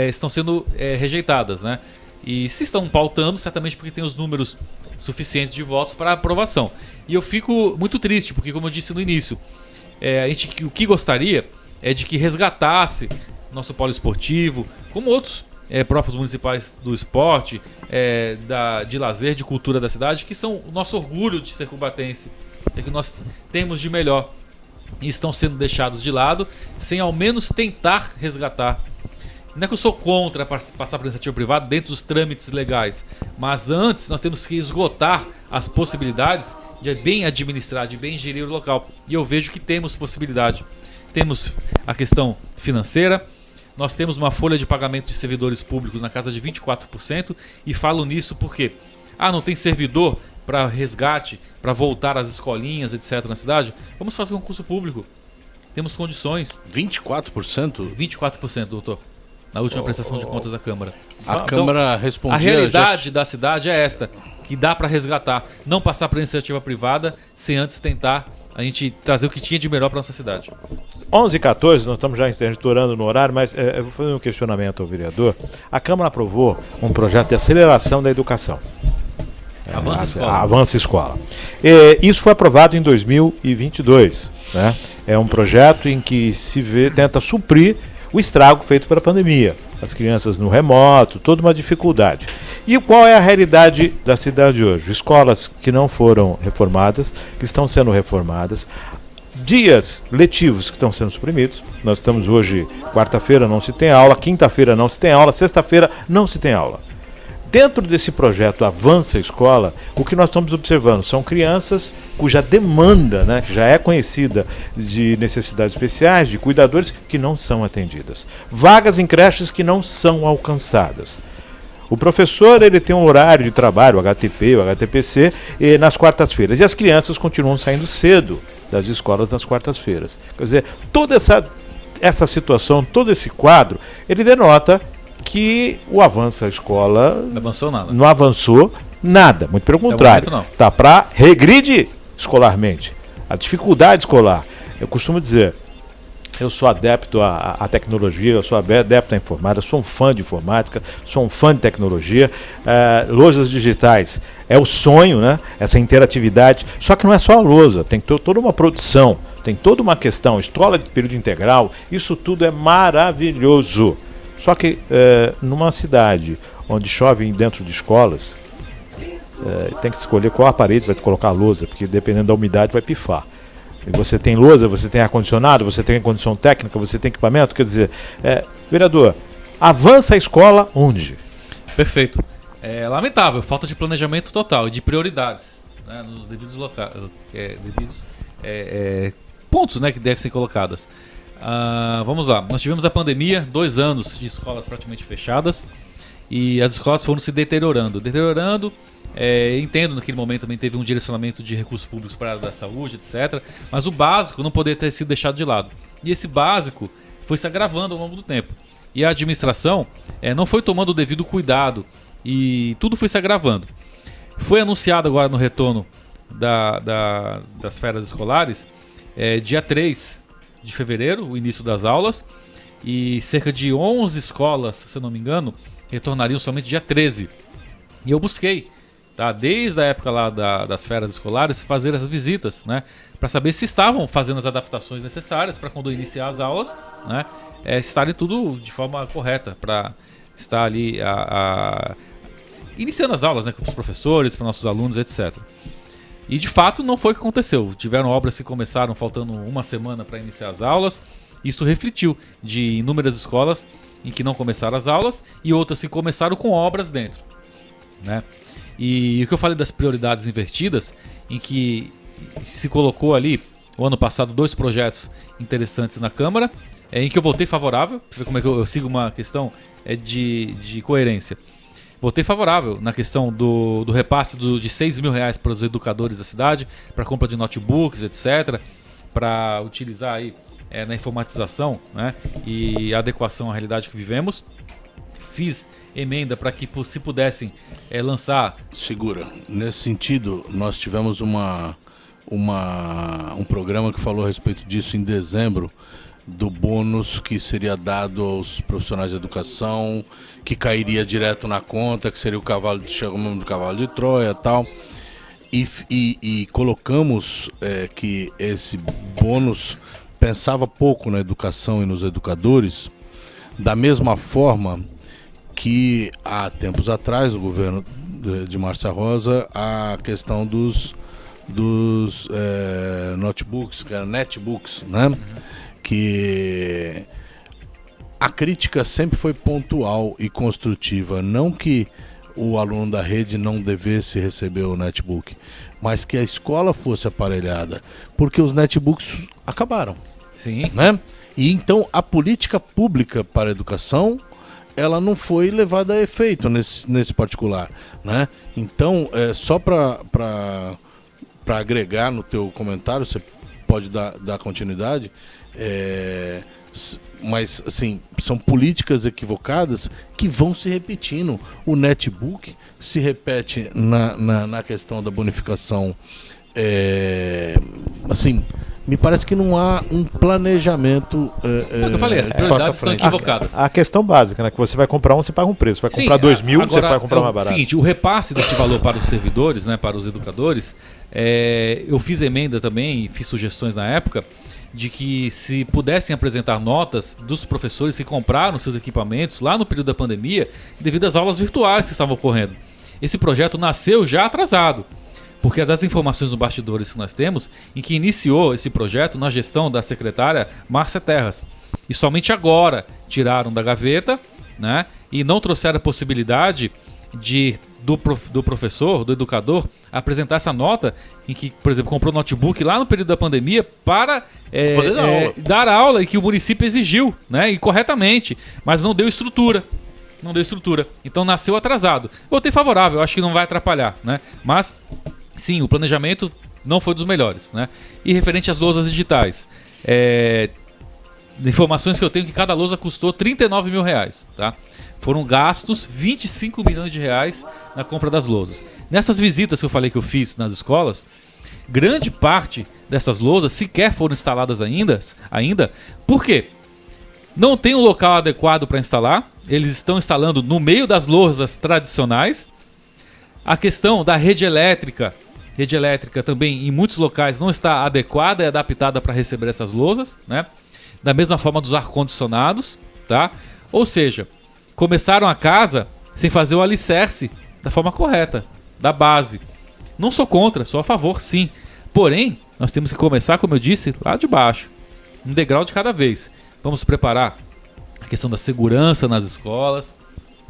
estão sendo rejeitadas, né? E se estão pautando, certamente porque tem os números suficientes de votos para aprovação. E eu fico muito triste, porque como eu disse no início, o que gostaria é de que resgatasse nosso polo esportivo, como outros próprios municipais do esporte, de lazer, de cultura da cidade, que são o nosso orgulho de ser cubatense, é que nós temos de melhor. E estão sendo deixados de lado, sem ao menos tentar resgatar. Não é que eu sou contra passar por iniciativa privada dentro dos trâmites legais, mas antes nós temos que esgotar as possibilidades de bem administrar, de bem gerir o local. E eu vejo que temos possibilidade. Temos a questão financeira, nós temos uma folha de pagamento de servidores públicos na casa de 24%, e falo nisso porque não tem servidor para resgate, para voltar às escolinhas, etc. na cidade. Vamos fazer um concurso público. Temos condições. 24%? 24%, doutor. Na última prestação de contas da Câmara. A Câmara respondia... A realidade da cidade é esta, que dá para resgatar. Não passar para iniciativa privada sem antes tentar a gente trazer o que tinha de melhor para nossa cidade. 11h14, nós estamos já estourando no horário, mas eu vou fazer um questionamento ao vereador. A Câmara aprovou um projeto de aceleração da educação. Avança Escola. Isso foi aprovado em 2022. Né? É um projeto em que tenta suprir o estrago feito pela pandemia. As crianças no remoto, toda uma dificuldade. E qual é a realidade da cidade hoje? Escolas que não foram reformadas, que estão sendo reformadas, dias letivos que estão sendo suprimidos. Nós estamos hoje, quarta-feira não se tem aula, quinta-feira não se tem aula, sexta-feira não se tem aula. Dentro desse projeto Avança Escola, o que nós estamos observando são crianças cuja demanda, né, que já é conhecida, de necessidades especiais, de cuidadores, que não são atendidas. Vagas em creches que não são alcançadas. O professor ele tem um horário de trabalho, o HTP, o HTPC, nas quartas-feiras. E as crianças continuam saindo cedo das escolas nas quartas-feiras. Quer dizer, toda essa situação, todo esse quadro, ele denota que o Avança Escola não avançou nada, muito pelo contrário, está para regredir escolarmente, a dificuldade escolar. Eu costumo dizer, eu sou adepto à tecnologia, eu sou adepto à informática, sou um fã de informática, sou um fã de tecnologia, lojas digitais é o sonho, né? Essa interatividade, só que não é só a lousa, tem toda uma produção, tem toda uma questão, escola de período integral, isso tudo é maravilhoso. Só que numa cidade onde chove dentro de escolas, tem que escolher qual aparelho vai colocar a lousa, porque dependendo da umidade vai pifar. E você tem lousa, você tem ar-condicionado, você tem condição técnica, você tem equipamento, quer dizer, vereador, avança a escola onde? Perfeito. É lamentável, falta de planejamento total e de prioridades, né, nos devidos locais, pontos, né, que devem ser colocadas. Vamos lá, nós tivemos a pandemia, 2 anos de escolas praticamente fechadas e as escolas foram se deteriorando. Entendo, naquele momento também teve um direcionamento de recursos públicos para a área da saúde, etc. Mas o básico não poderia ter sido deixado de lado. E esse básico foi se agravando ao longo do tempo. E a administração não foi tomando o devido cuidado e tudo foi se agravando. Foi anunciado agora no retorno das férias escolares, dia 3 de fevereiro, o início das aulas, e cerca de 11 escolas, se eu não me engano, retornariam somente dia 13. E eu busquei, desde a época lá das férias escolares, fazer essas visitas, né, para saber se estavam fazendo as adaptações necessárias para quando iniciar as aulas, né, estarem tudo de forma correta, para estar ali iniciando as aulas, né, com os professores, para nossos alunos, etc. E de fato não foi o que aconteceu. Tiveram obras que começaram faltando uma semana para iniciar as aulas. Isso refletiu de inúmeras escolas em que não começaram as aulas e outras que começaram com obras dentro, né? E o que eu falei das prioridades invertidas, em que se colocou ali, o ano passado, 2 projetos interessantes na Câmara, em que eu votei favorável. Você vê como é que eu sigo uma questão de coerência. Votei favorável na questão do repasse de R$6 mil para os educadores da cidade, para compra de notebooks, etc., para utilizar aí na informatização, né, e adequação à realidade que vivemos. Fiz emenda para que se pudessem lançar... Segura. Nesse sentido, nós tivemos um programa que falou a respeito disso em dezembro, do bônus que seria dado aos profissionais de educação, que cairia direto na conta, que seria o cavalo de Troia e tal. E colocamos que esse bônus pensava pouco na educação e nos educadores, da mesma forma que há tempos atrás, no governo de Márcia Rosa, a questão dos notebooks, que eram netbooks, né? Que a crítica sempre foi pontual e construtiva, não que o aluno da rede não devesse receber o netbook, mas que a escola fosse aparelhada, porque os netbooks acabaram. Sim. Né? E então a política pública para a educação, ela não foi levada a efeito nesse particular, né? Então, só para agregar no teu comentário, você pode dar continuidade, mas assim, são políticas equivocadas que vão se repetindo. O netbook se repete na questão da bonificação. Assim, me parece que não há um planejamento. É o que eu falei, as prioridades estão equivocadas. A questão básica, né? Que você vai comprar você paga um preço. Vai comprar 2.000, agora, você vai comprar mais barato. Seguinte, o repasse desse valor para os servidores, né, para os educadores, eu fiz emenda também, fiz sugestões na época, de que se pudessem apresentar notas dos professores que compraram seus equipamentos lá no período da pandemia, devido às aulas virtuais que estavam ocorrendo. Esse projeto nasceu já atrasado, porque das informações no bastidores que nós temos, em que iniciou esse projeto na gestão da secretária Márcia Terras. E somente agora tiraram da gaveta, né, e não trouxeram a possibilidade do professor, do educador, apresentar essa nota em que, por exemplo, comprou notebook lá no período da pandemia para dar aula, e que o município exigiu, né, e corretamente, mas não deu estrutura. Não deu estrutura. Então nasceu atrasado. Votei favorável, acho que não vai atrapalhar, né? Mas sim, o planejamento não foi dos melhores, né? E referente às lousas digitais, informações que eu tenho que cada lousa custou R$39 mil, tá? Foram gastos 25 milhões de reais na compra das lousas. Nessas visitas que eu falei que eu fiz nas escolas, grande parte dessas lousas sequer foram instaladas ainda. Por quê? Não tem um local adequado para instalar. Eles estão instalando no meio das lousas tradicionais. A questão da rede elétrica também em muitos locais não está adequada e adaptada para receber essas lousas, né? Da mesma forma dos ar-condicionados, tá? Ou seja, começaram a casa sem fazer o alicerce da forma correta, da base. Não sou contra, sou a favor, sim. Porém, nós temos que começar, como eu disse, lá de baixo, um degrau de cada vez. Vamos preparar a questão da segurança nas escolas,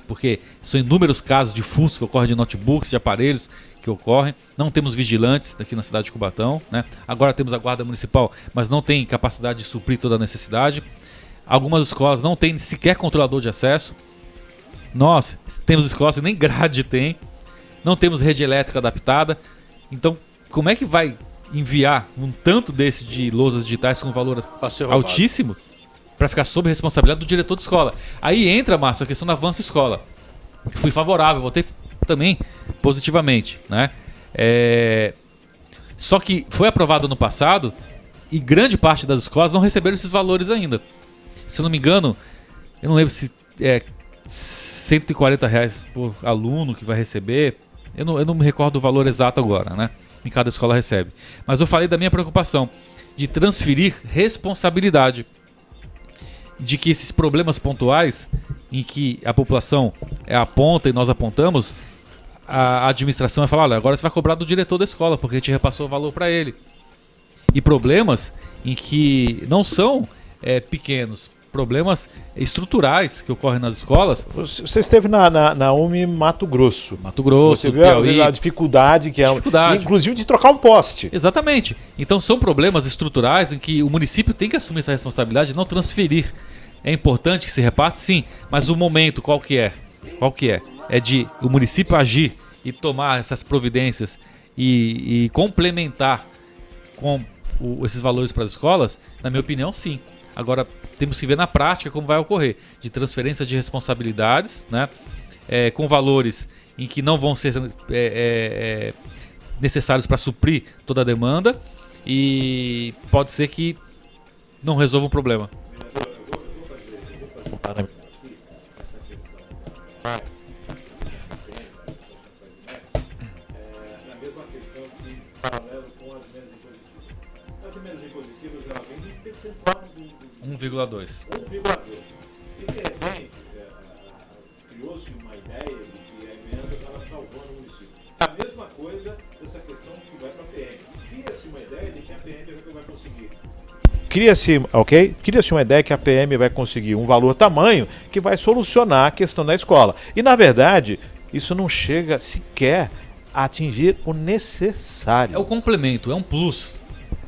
porque são inúmeros casos de furtos que ocorrem de notebooks, de aparelhos que ocorrem. Não temos vigilantes aqui na cidade de Cubatão, né? Agora temos a guarda municipal, mas não tem capacidade de suprir toda a necessidade. Algumas escolas não têm sequer controlador de acesso. Nós temos escolas que nem grade tem. Não temos rede elétrica adaptada. Então, como é que vai enviar um tanto desse de lousas digitais com um valor altíssimo para ficar sob responsabilidade do diretor de escola? Aí entra, Márcio, a questão da Avança Escola. Fui favorável, votei também positivamente, né? Só que foi aprovado no passado e grande parte das escolas não receberam esses valores ainda. Se eu não me engano, eu não lembro se é R$140 por aluno que vai receber. Eu não me recordo o valor exato agora, né? Em cada escola recebe. Mas eu falei da minha preocupação de transferir responsabilidade, de que esses problemas pontuais em que a população aponta e nós apontamos, a administração vai falar: olha, agora você vai cobrar do diretor da escola porque a gente repassou o valor para ele. E problemas em que não são pequenos, problemas estruturais que ocorrem nas escolas. Você esteve na UMI Mato Grosso. Você viu a dificuldade que é, inclusive de trocar um poste. Exatamente. Então são problemas estruturais em que o município tem que assumir essa responsabilidade de não transferir. É importante que se repasse, sim, mas o momento qual que é? É de o município agir e tomar essas providências e complementar com esses valores para as escolas. Na minha opinião, sim. Agora, temos que ver na prática como vai ocorrer, de transferência de responsabilidades, né? Com valores em que não vão ser necessários para suprir toda a demanda, e pode ser que não resolva o problema. parâmetros aqui, essa questão da na mesma questão que paralelo com as emendas impositivas. As emendas impositivas ela vem de percentual do 1,2. 1,2. E de repente criou-se uma ideia de que a emenda estava salvando o município. A mesma coisa dessa questão que vai para a PM. Cria-se uma ideia de que a PM vai conseguir. Cria-se uma ideia que a PM vai conseguir um valor tamanho que vai solucionar a questão da escola. E, na verdade, isso não chega sequer a atingir o necessário. É o complemento, é um plus.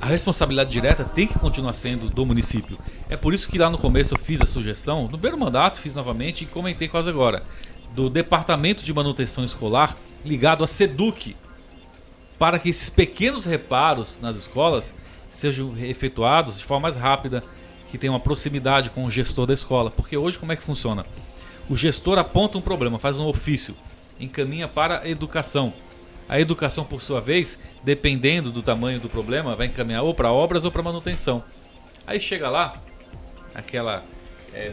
A responsabilidade direta tem que continuar sendo do município. É por isso que lá no começo eu fiz a sugestão, no primeiro mandato fiz novamente e comentei quase agora, do Departamento de Manutenção Escolar ligado à SEDUC, para que esses pequenos reparos nas escolas sejam efetuados de forma mais rápida, que tenha uma proximidade com o gestor da escola. Porque hoje como é que funciona? O gestor aponta um problema, faz um ofício, encaminha para a educação. A educação, por sua vez, dependendo do tamanho do problema, vai encaminhar ou para obras ou para manutenção. Aí chega lá, aquela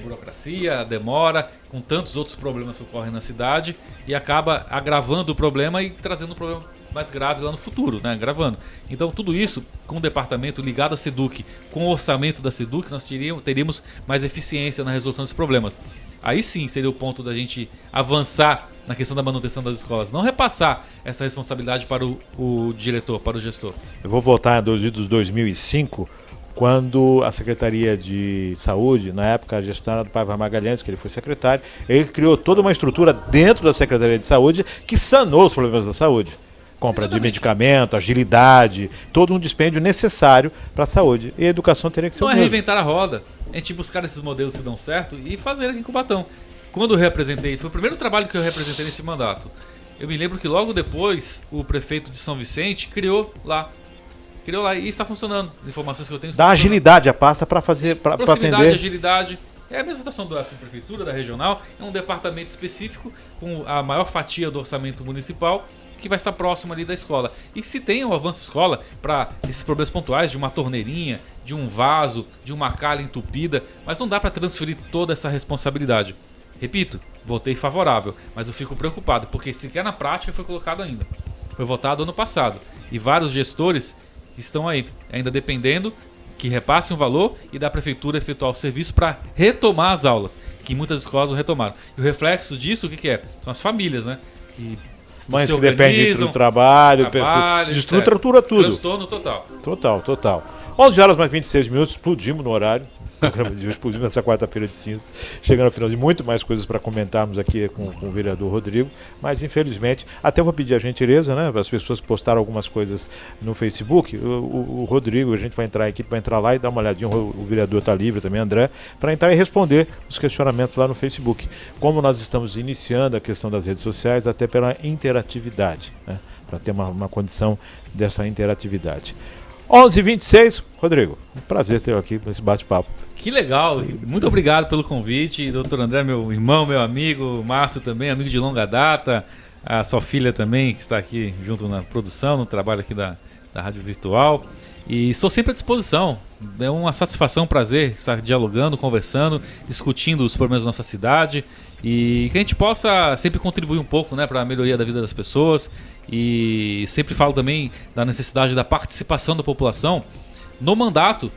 burocracia, demora, com tantos outros problemas que ocorrem na cidade, e acaba agravando o problema e trazendo um problema mais grave lá no futuro, né? Agravando. Então tudo isso, com o departamento ligado à SEDUC, com o orçamento da SEDUC, nós teríamos mais eficiência na resolução dos problemas. Aí sim seria o ponto da gente avançar na questão da manutenção das escolas, não repassar essa responsabilidade para o diretor, para o gestor. Eu vou voltar em 2005, quando a Secretaria de Saúde, na época a gestão do Paiva Magalhães, que ele foi secretário, ele criou toda uma estrutura dentro da Secretaria de Saúde que sanou os problemas da saúde. Compra de medicamento, agilidade, todo um dispêndio necessário para a saúde. E a educação teria que ser o mesmo. Não é reinventar a roda, a gente buscar esses modelos que dão certo e fazer aqui em Cubatão. Quando eu representei, foi o primeiro trabalho que eu representei nesse mandato. Eu me lembro que logo depois o prefeito de São Vicente criou lá e está funcionando. Informações que eu tenho. Dá agilidade a pasta para fazer, para atender. Proximidade, agilidade. É a mesma situação da prefeitura, da regional, é um departamento específico com a maior fatia do orçamento municipal que vai estar próximo ali da escola. E se tem um avanço escola para esses problemas pontuais de uma torneirinha, de um vaso, de uma calha entupida, mas não dá para transferir toda essa responsabilidade. Repito, votei favorável, mas eu fico preocupado, porque sequer na prática foi colocado ainda. Foi votado ano passado e vários gestores estão aí, ainda dependendo que repassem um valor e da prefeitura efetuar o serviço para retomar as aulas, que muitas escolas não retomaram. E o reflexo disso, o que é? São as famílias, né? Mães que dependem do trabalho, estrutura tudo. Transtorno total. Total. 11 horas mais 26 minutos, explodimos no horário. O programa de hoje explodiu nessa quarta-feira de cinzas, chegando ao final de muito mais coisas para comentarmos aqui com o vereador Rodrigo, mas infelizmente, até vou pedir a gentileza, né, para as pessoas que postaram algumas coisas no Facebook, o Rodrigo, a gente vai entrar aqui, vai entrar lá e dar uma olhadinha, o vereador está livre também, André, para entrar e responder os questionamentos lá no Facebook. Como nós estamos iniciando a questão das redes sociais, até pela interatividade, né, para ter uma condição dessa interatividade. 11h26, Rodrigo, um prazer ter aqui nesse bate-papo. Que legal, muito obrigado pelo convite, doutor André, meu irmão, meu amigo, Márcio também, amigo de longa data, a sua filha também, que está aqui junto na produção, no trabalho aqui da Rádio Virtual, e estou sempre à disposição, é uma satisfação, um prazer estar dialogando, conversando, discutindo os problemas da nossa cidade, e que a gente possa sempre contribuir um pouco, né, para a melhoria da vida das pessoas. E sempre falo também da necessidade da participação da população no mandato,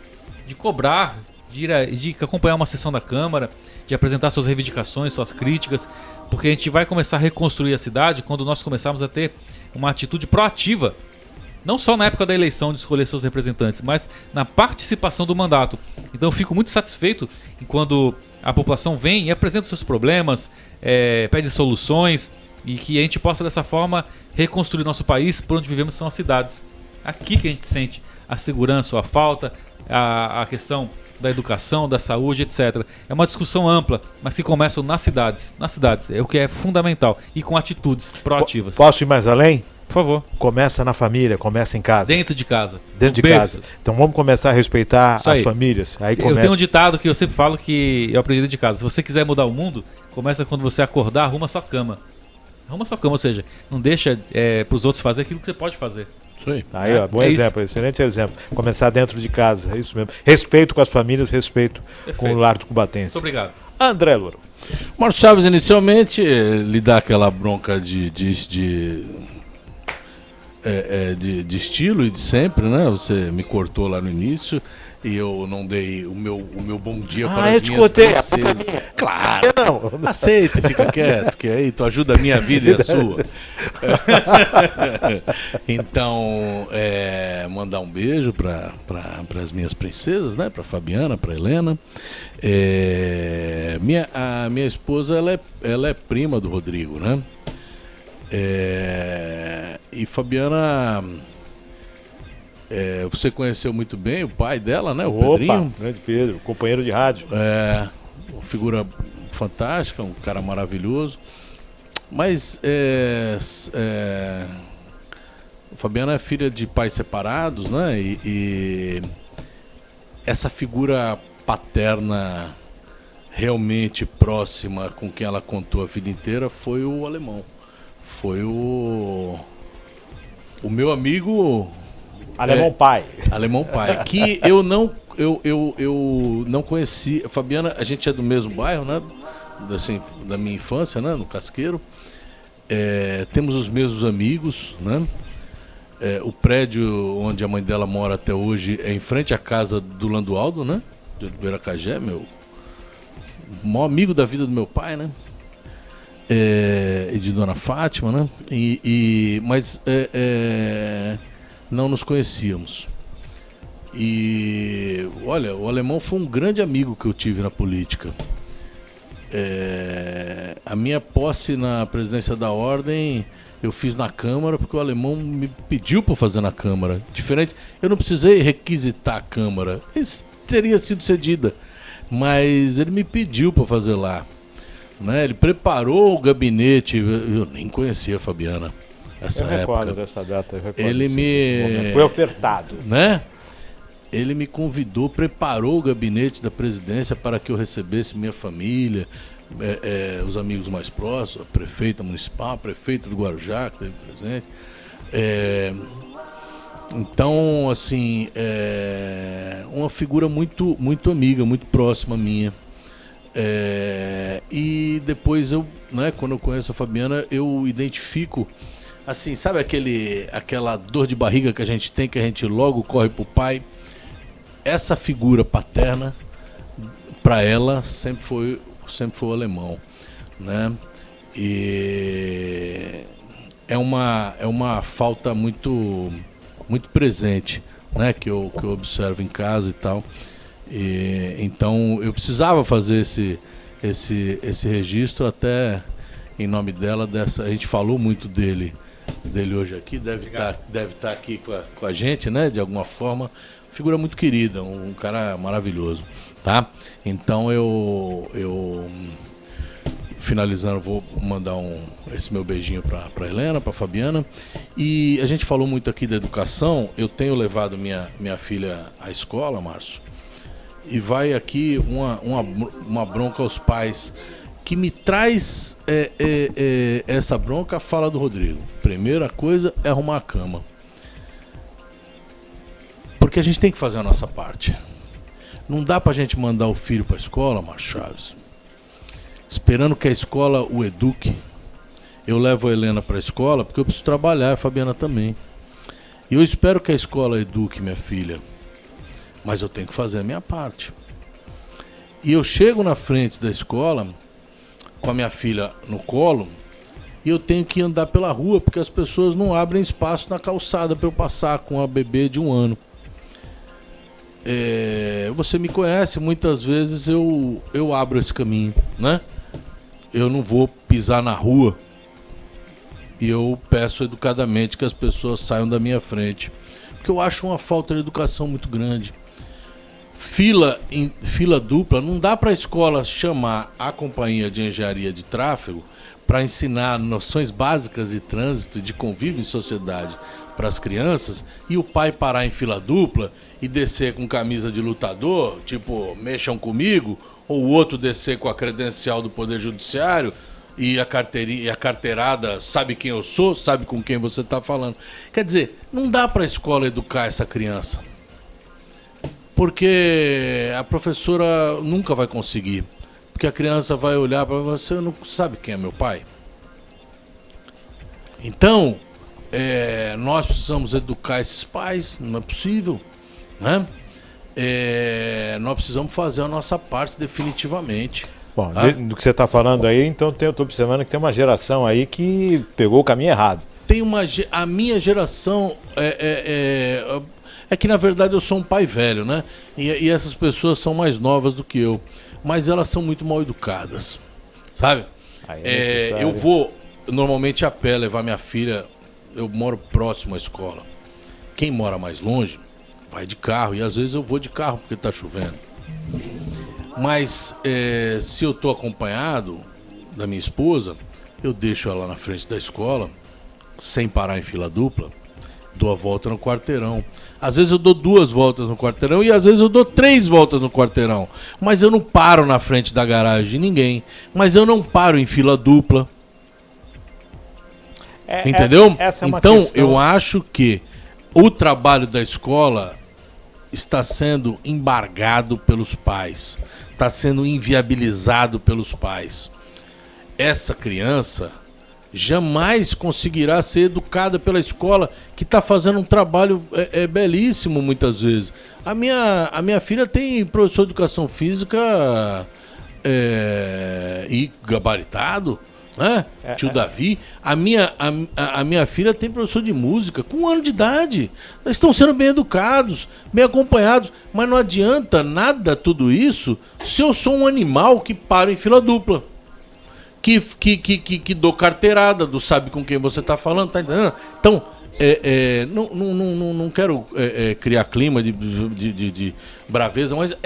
de cobrar, de acompanhar uma sessão da Câmara, de apresentar suas reivindicações, suas críticas, porque a gente vai começar a reconstruir a cidade quando nós começarmos a ter uma atitude proativa, não só na época da eleição de escolher seus representantes, mas na participação do mandato. Então eu fico muito satisfeito quando a população vem e apresenta seus problemas, pede soluções, e que a gente possa dessa forma reconstruir nosso país. Por onde vivemos são as cidades. Aqui que a gente sente a segurança ou a falta, a questão da educação, da saúde, etc. É uma discussão ampla, mas que começa nas cidades. Nas cidades, é o que é fundamental. E com atitudes proativas. Posso ir mais além? Por favor. Começa na família, começa em casa. Dentro de casa. Dentro de casa. Então vamos começar a respeitar as famílias. Aí eu tenho um ditado que eu sempre falo que eu aprendi dentro de casa. Se você quiser mudar o mundo, começa quando você acordar, arruma sua cama. Arruma sua cama, ou seja, não deixa para os outros fazer aquilo que você pode fazer. Isso aí. Aí, ó, bom exemplo, excelente exemplo. Começar dentro de casa, é isso mesmo. Respeito com as famílias, respeito com o lar do cubatense. Muito obrigado. André Louro. Márcio Chaves, inicialmente, lhe dá aquela bronca de estilo e de sempre, né? Você me cortou lá no início e eu não dei o meu bom dia para as minhas princesas. Claro, não. Aceita, fica quieto, porque aí tu ajuda a minha vida e a sua. Então, mandar um beijo para as minhas princesas, né? Para Fabiana, para Helena. A minha esposa, ela é prima do Rodrigo, né? E Fabiana, você conheceu muito bem o pai dela, né? O Pedrinho. Grande Pedro, companheiro de rádio. Uma figura fantástica, um cara maravilhoso. Mas Fabiana é filha de pais separados, né? E essa figura paterna realmente próxima com quem ela contou a vida inteira foi o alemão. Foi o meu amigo Alemão Pai. Alemão Pai, que eu não conheci. Fabiana, a gente é do mesmo bairro, né? Assim, da minha infância, né? No Casqueiro. Temos os mesmos amigos, né? O prédio onde a mãe dela mora até hoje é em frente à casa do Landualdo, né? De Oliveira Cagé, o maior amigo da vida do meu pai, né? E de Dona Fátima, né? Mas não nos conhecíamos. E olha, o alemão foi um grande amigo que eu tive na política. A minha posse na presidência da ordem eu fiz na Câmara porque o alemão me pediu para fazer na Câmara. Diferente, eu não precisei requisitar a Câmara, isso teria sido cedida, mas ele me pediu para fazer lá, né? Ele preparou o gabinete, eu nem conhecia a Fabiana nessa época. Eu recordo dessa data, foi ofertado, né? Ele me convidou, preparou o gabinete da presidência para que eu recebesse minha família, os amigos mais próximos, a prefeita municipal, a prefeita do Guarujá, que esteve presente. Então, assim, uma figura muito, muito amiga, muito próxima minha. E depois quando eu conheço a Fabiana, eu identifico, assim, sabe aquela dor de barriga que a gente tem, que a gente logo corre pro pai? Essa figura paterna, para ela, sempre foi o alemão, né? E é uma falta muito, muito presente, né? Que eu observo em casa e tal. Então eu precisava fazer esse registro, até em nome dela. A gente falou muito dele hoje aqui, deve estar aqui com a gente, né? De alguma forma. Figura muito querida, um cara maravilhoso, tá? Então eu finalizando, vou mandar esse meu beijinho para Helena, para Fabiana. E a gente falou muito aqui da educação. Eu tenho levado minha filha à escola, Márcio, e vai aqui uma bronca aos pais que me traz essa bronca. A fala do Rodrigo. Primeira coisa é arrumar a cama. Porque a gente tem que fazer a nossa parte. Não dá pra gente mandar o filho pra escola, Márcio Chaves, esperando que a escola o eduque. Eu levo a Helena pra escola porque eu preciso trabalhar, a Fabiana também. E eu espero que a escola eduque minha filha. Mas eu tenho que fazer a minha parte. E eu chego na frente da escola com a minha filha no colo e eu tenho que andar pela rua porque as pessoas não abrem espaço na calçada para eu passar com a bebê de 1 ano. Você me conhece, muitas vezes eu abro esse caminho, né? Eu não vou pisar na rua e eu peço educadamente que as pessoas saiam da minha frente, porque eu acho uma falta de educação muito grande. Fila dupla, não dá para a escola chamar a companhia de engenharia de tráfego para ensinar noções básicas de trânsito, de convívio em sociedade para as crianças, e o pai parar em fila dupla e descer com camisa de lutador, tipo, mexam comigo, ou o outro descer com a credencial do Poder Judiciário, e a carteirada sabe quem eu sou, sabe com quem você está falando. Quer dizer, não dá para a escola educar essa criança. Porque a professora nunca vai conseguir. Porque a criança vai olhar para você, não sabe quem é meu pai. Então, nós precisamos educar esses pais, não é possível, né? Nós precisamos fazer a nossa parte definitivamente. Bom, do que você está falando aí, então eu estou observando que tem uma geração aí que pegou o caminho errado. A minha geração é que na verdade eu sou um pai velho, né? E essas pessoas são mais novas do que eu, mas elas são muito mal educadas, sabe? Eu vou normalmente a pé levar minha filha. Eu moro próximo à escola. Quem mora mais longe vai de carro, e às vezes eu vou de carro porque está chovendo. Mas se eu estou acompanhado da minha esposa, eu deixo ela na frente da escola, sem parar em fila dupla, dou a volta no quarteirão. Às vezes eu dou 2 voltas no quarteirão e às vezes eu dou 3 voltas no quarteirão. Mas eu não paro na frente da garagem de ninguém. Mas eu não paro em fila dupla. Entendeu? Essa é uma então, questão... eu acho que o trabalho da escola está sendo embargado pelos pais. Está sendo inviabilizado pelos pais. Essa criança jamais conseguirá ser educada pela escola, que está fazendo um trabalho belíssimo muitas vezes. A minha filha tem professor de educação física e gabaritado, né? Tio Davi. A minha filha tem professor de música com 1 ano de idade. Eles estão sendo bem educados, bem acompanhados, mas não adianta nada tudo isso se eu sou um animal que paro em fila dupla. Que dou carteirada, do sabe com quem você está falando, tá entendendo? Então, não quero criar clima de braveza, mas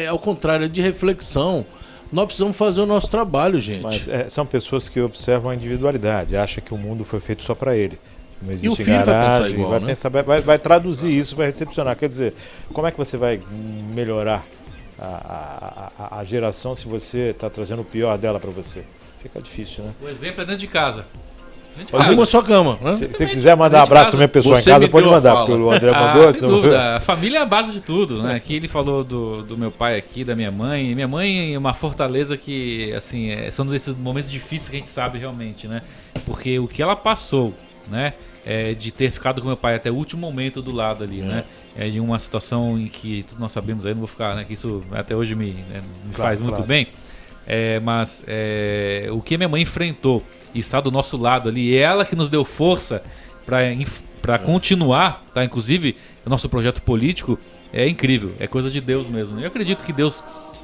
ao contrário, é de reflexão. Nós precisamos fazer o nosso trabalho, gente. Mas são pessoas que observam a individualidade, acham que o mundo foi feito só para ele. Não existe e o filho garagem, vai pensar igual, vai traduzir isso, vai recepcionar. Quer dizer, como é que você vai melhorar a geração se você está trazendo o pior dela para você? Fica difícil, né? O exemplo é dentro de casa. Arruma sua cama, né? Se você quiser mandar um abraço também, pessoal em casa, pode mandar, porque o André mandou. Sem dúvida. A família é a base de tudo, né? Aqui ele falou do meu pai aqui, da minha mãe. Minha mãe é uma fortaleza que, assim, são desses momentos difíceis que a gente sabe realmente, né? Porque o que ela passou, né? De ter ficado com meu pai até o último momento do lado ali, né? De uma situação em que todos nós sabemos aí, não vou ficar, né? Que isso até hoje me faz muito bem. Mas o que minha mãe enfrentou e está do nosso lado ali, ela que nos deu força para continuar, tá? Inclusive o nosso projeto político é incrível, é coisa de Deus mesmo. Eu acredito que Deus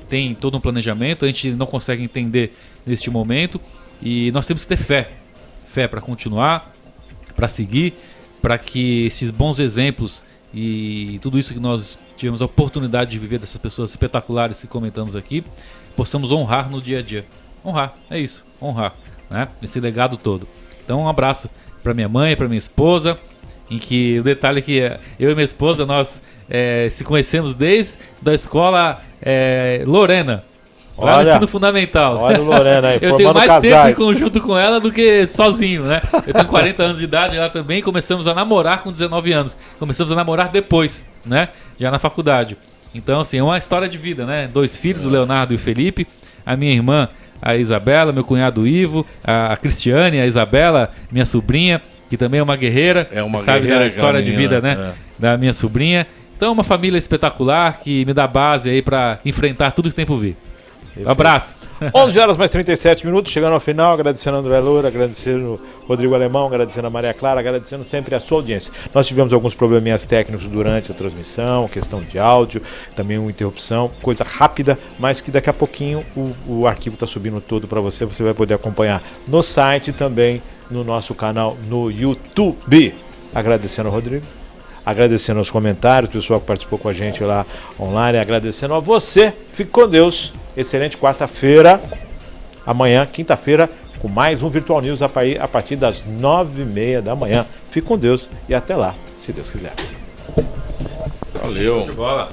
tem todo um planejamento, a gente não consegue entender neste momento e nós temos que ter fé para continuar, para seguir, para que esses bons exemplos e tudo isso que nós tivemos a oportunidade de viver dessas pessoas espetaculares que comentamos aqui, possamos honrar no dia a dia. Honrar, é isso, honrar, né? Esse legado todo. Então um abraço para minha mãe, para minha esposa, em que o detalhe é que eu e minha esposa, nós se conhecemos desde a escola Lorena, lá no ensino fundamental. Olha o Lorena aí, eu tenho mais tempo em conjunto com ela do que sozinho, né? Eu tenho 40 anos de idade, ela também, começamos a namorar com 19 anos. Começamos a namorar depois, né? Já na faculdade. Então, assim, é uma história de vida, né? 2 filhos, o Leonardo e o Felipe, a minha irmã, a Isabela, meu cunhado o Ivo, a Cristiane, a Isabela, minha sobrinha, que também é uma guerreira. Sabe a história de vida, né? Da minha sobrinha. Então, é uma família espetacular que me dá base aí para enfrentar tudo que tem por vir. Um abraço. 11 horas mais 37 minutos, chegando ao final, agradecendo a André Loura, agradecendo o Rodrigo Alemão, agradecendo a Maria Clara, agradecendo sempre a sua audiência. Nós tivemos alguns probleminhas técnicos durante a transmissão, questão de áudio, também uma interrupção, coisa rápida, mas que daqui a pouquinho o arquivo está subindo todo para você, você vai poder acompanhar no site e também no nosso canal no YouTube. Agradecendo ao Rodrigo, agradecendo aos comentários, o pessoal que participou com a gente lá online, agradecendo a você. Fique com Deus. Excelente quarta-feira. Amanhã, quinta-feira, com mais um Virtual News a partir das 9h30 da manhã. Fique com Deus e até lá, se Deus quiser. Valeu. Bola.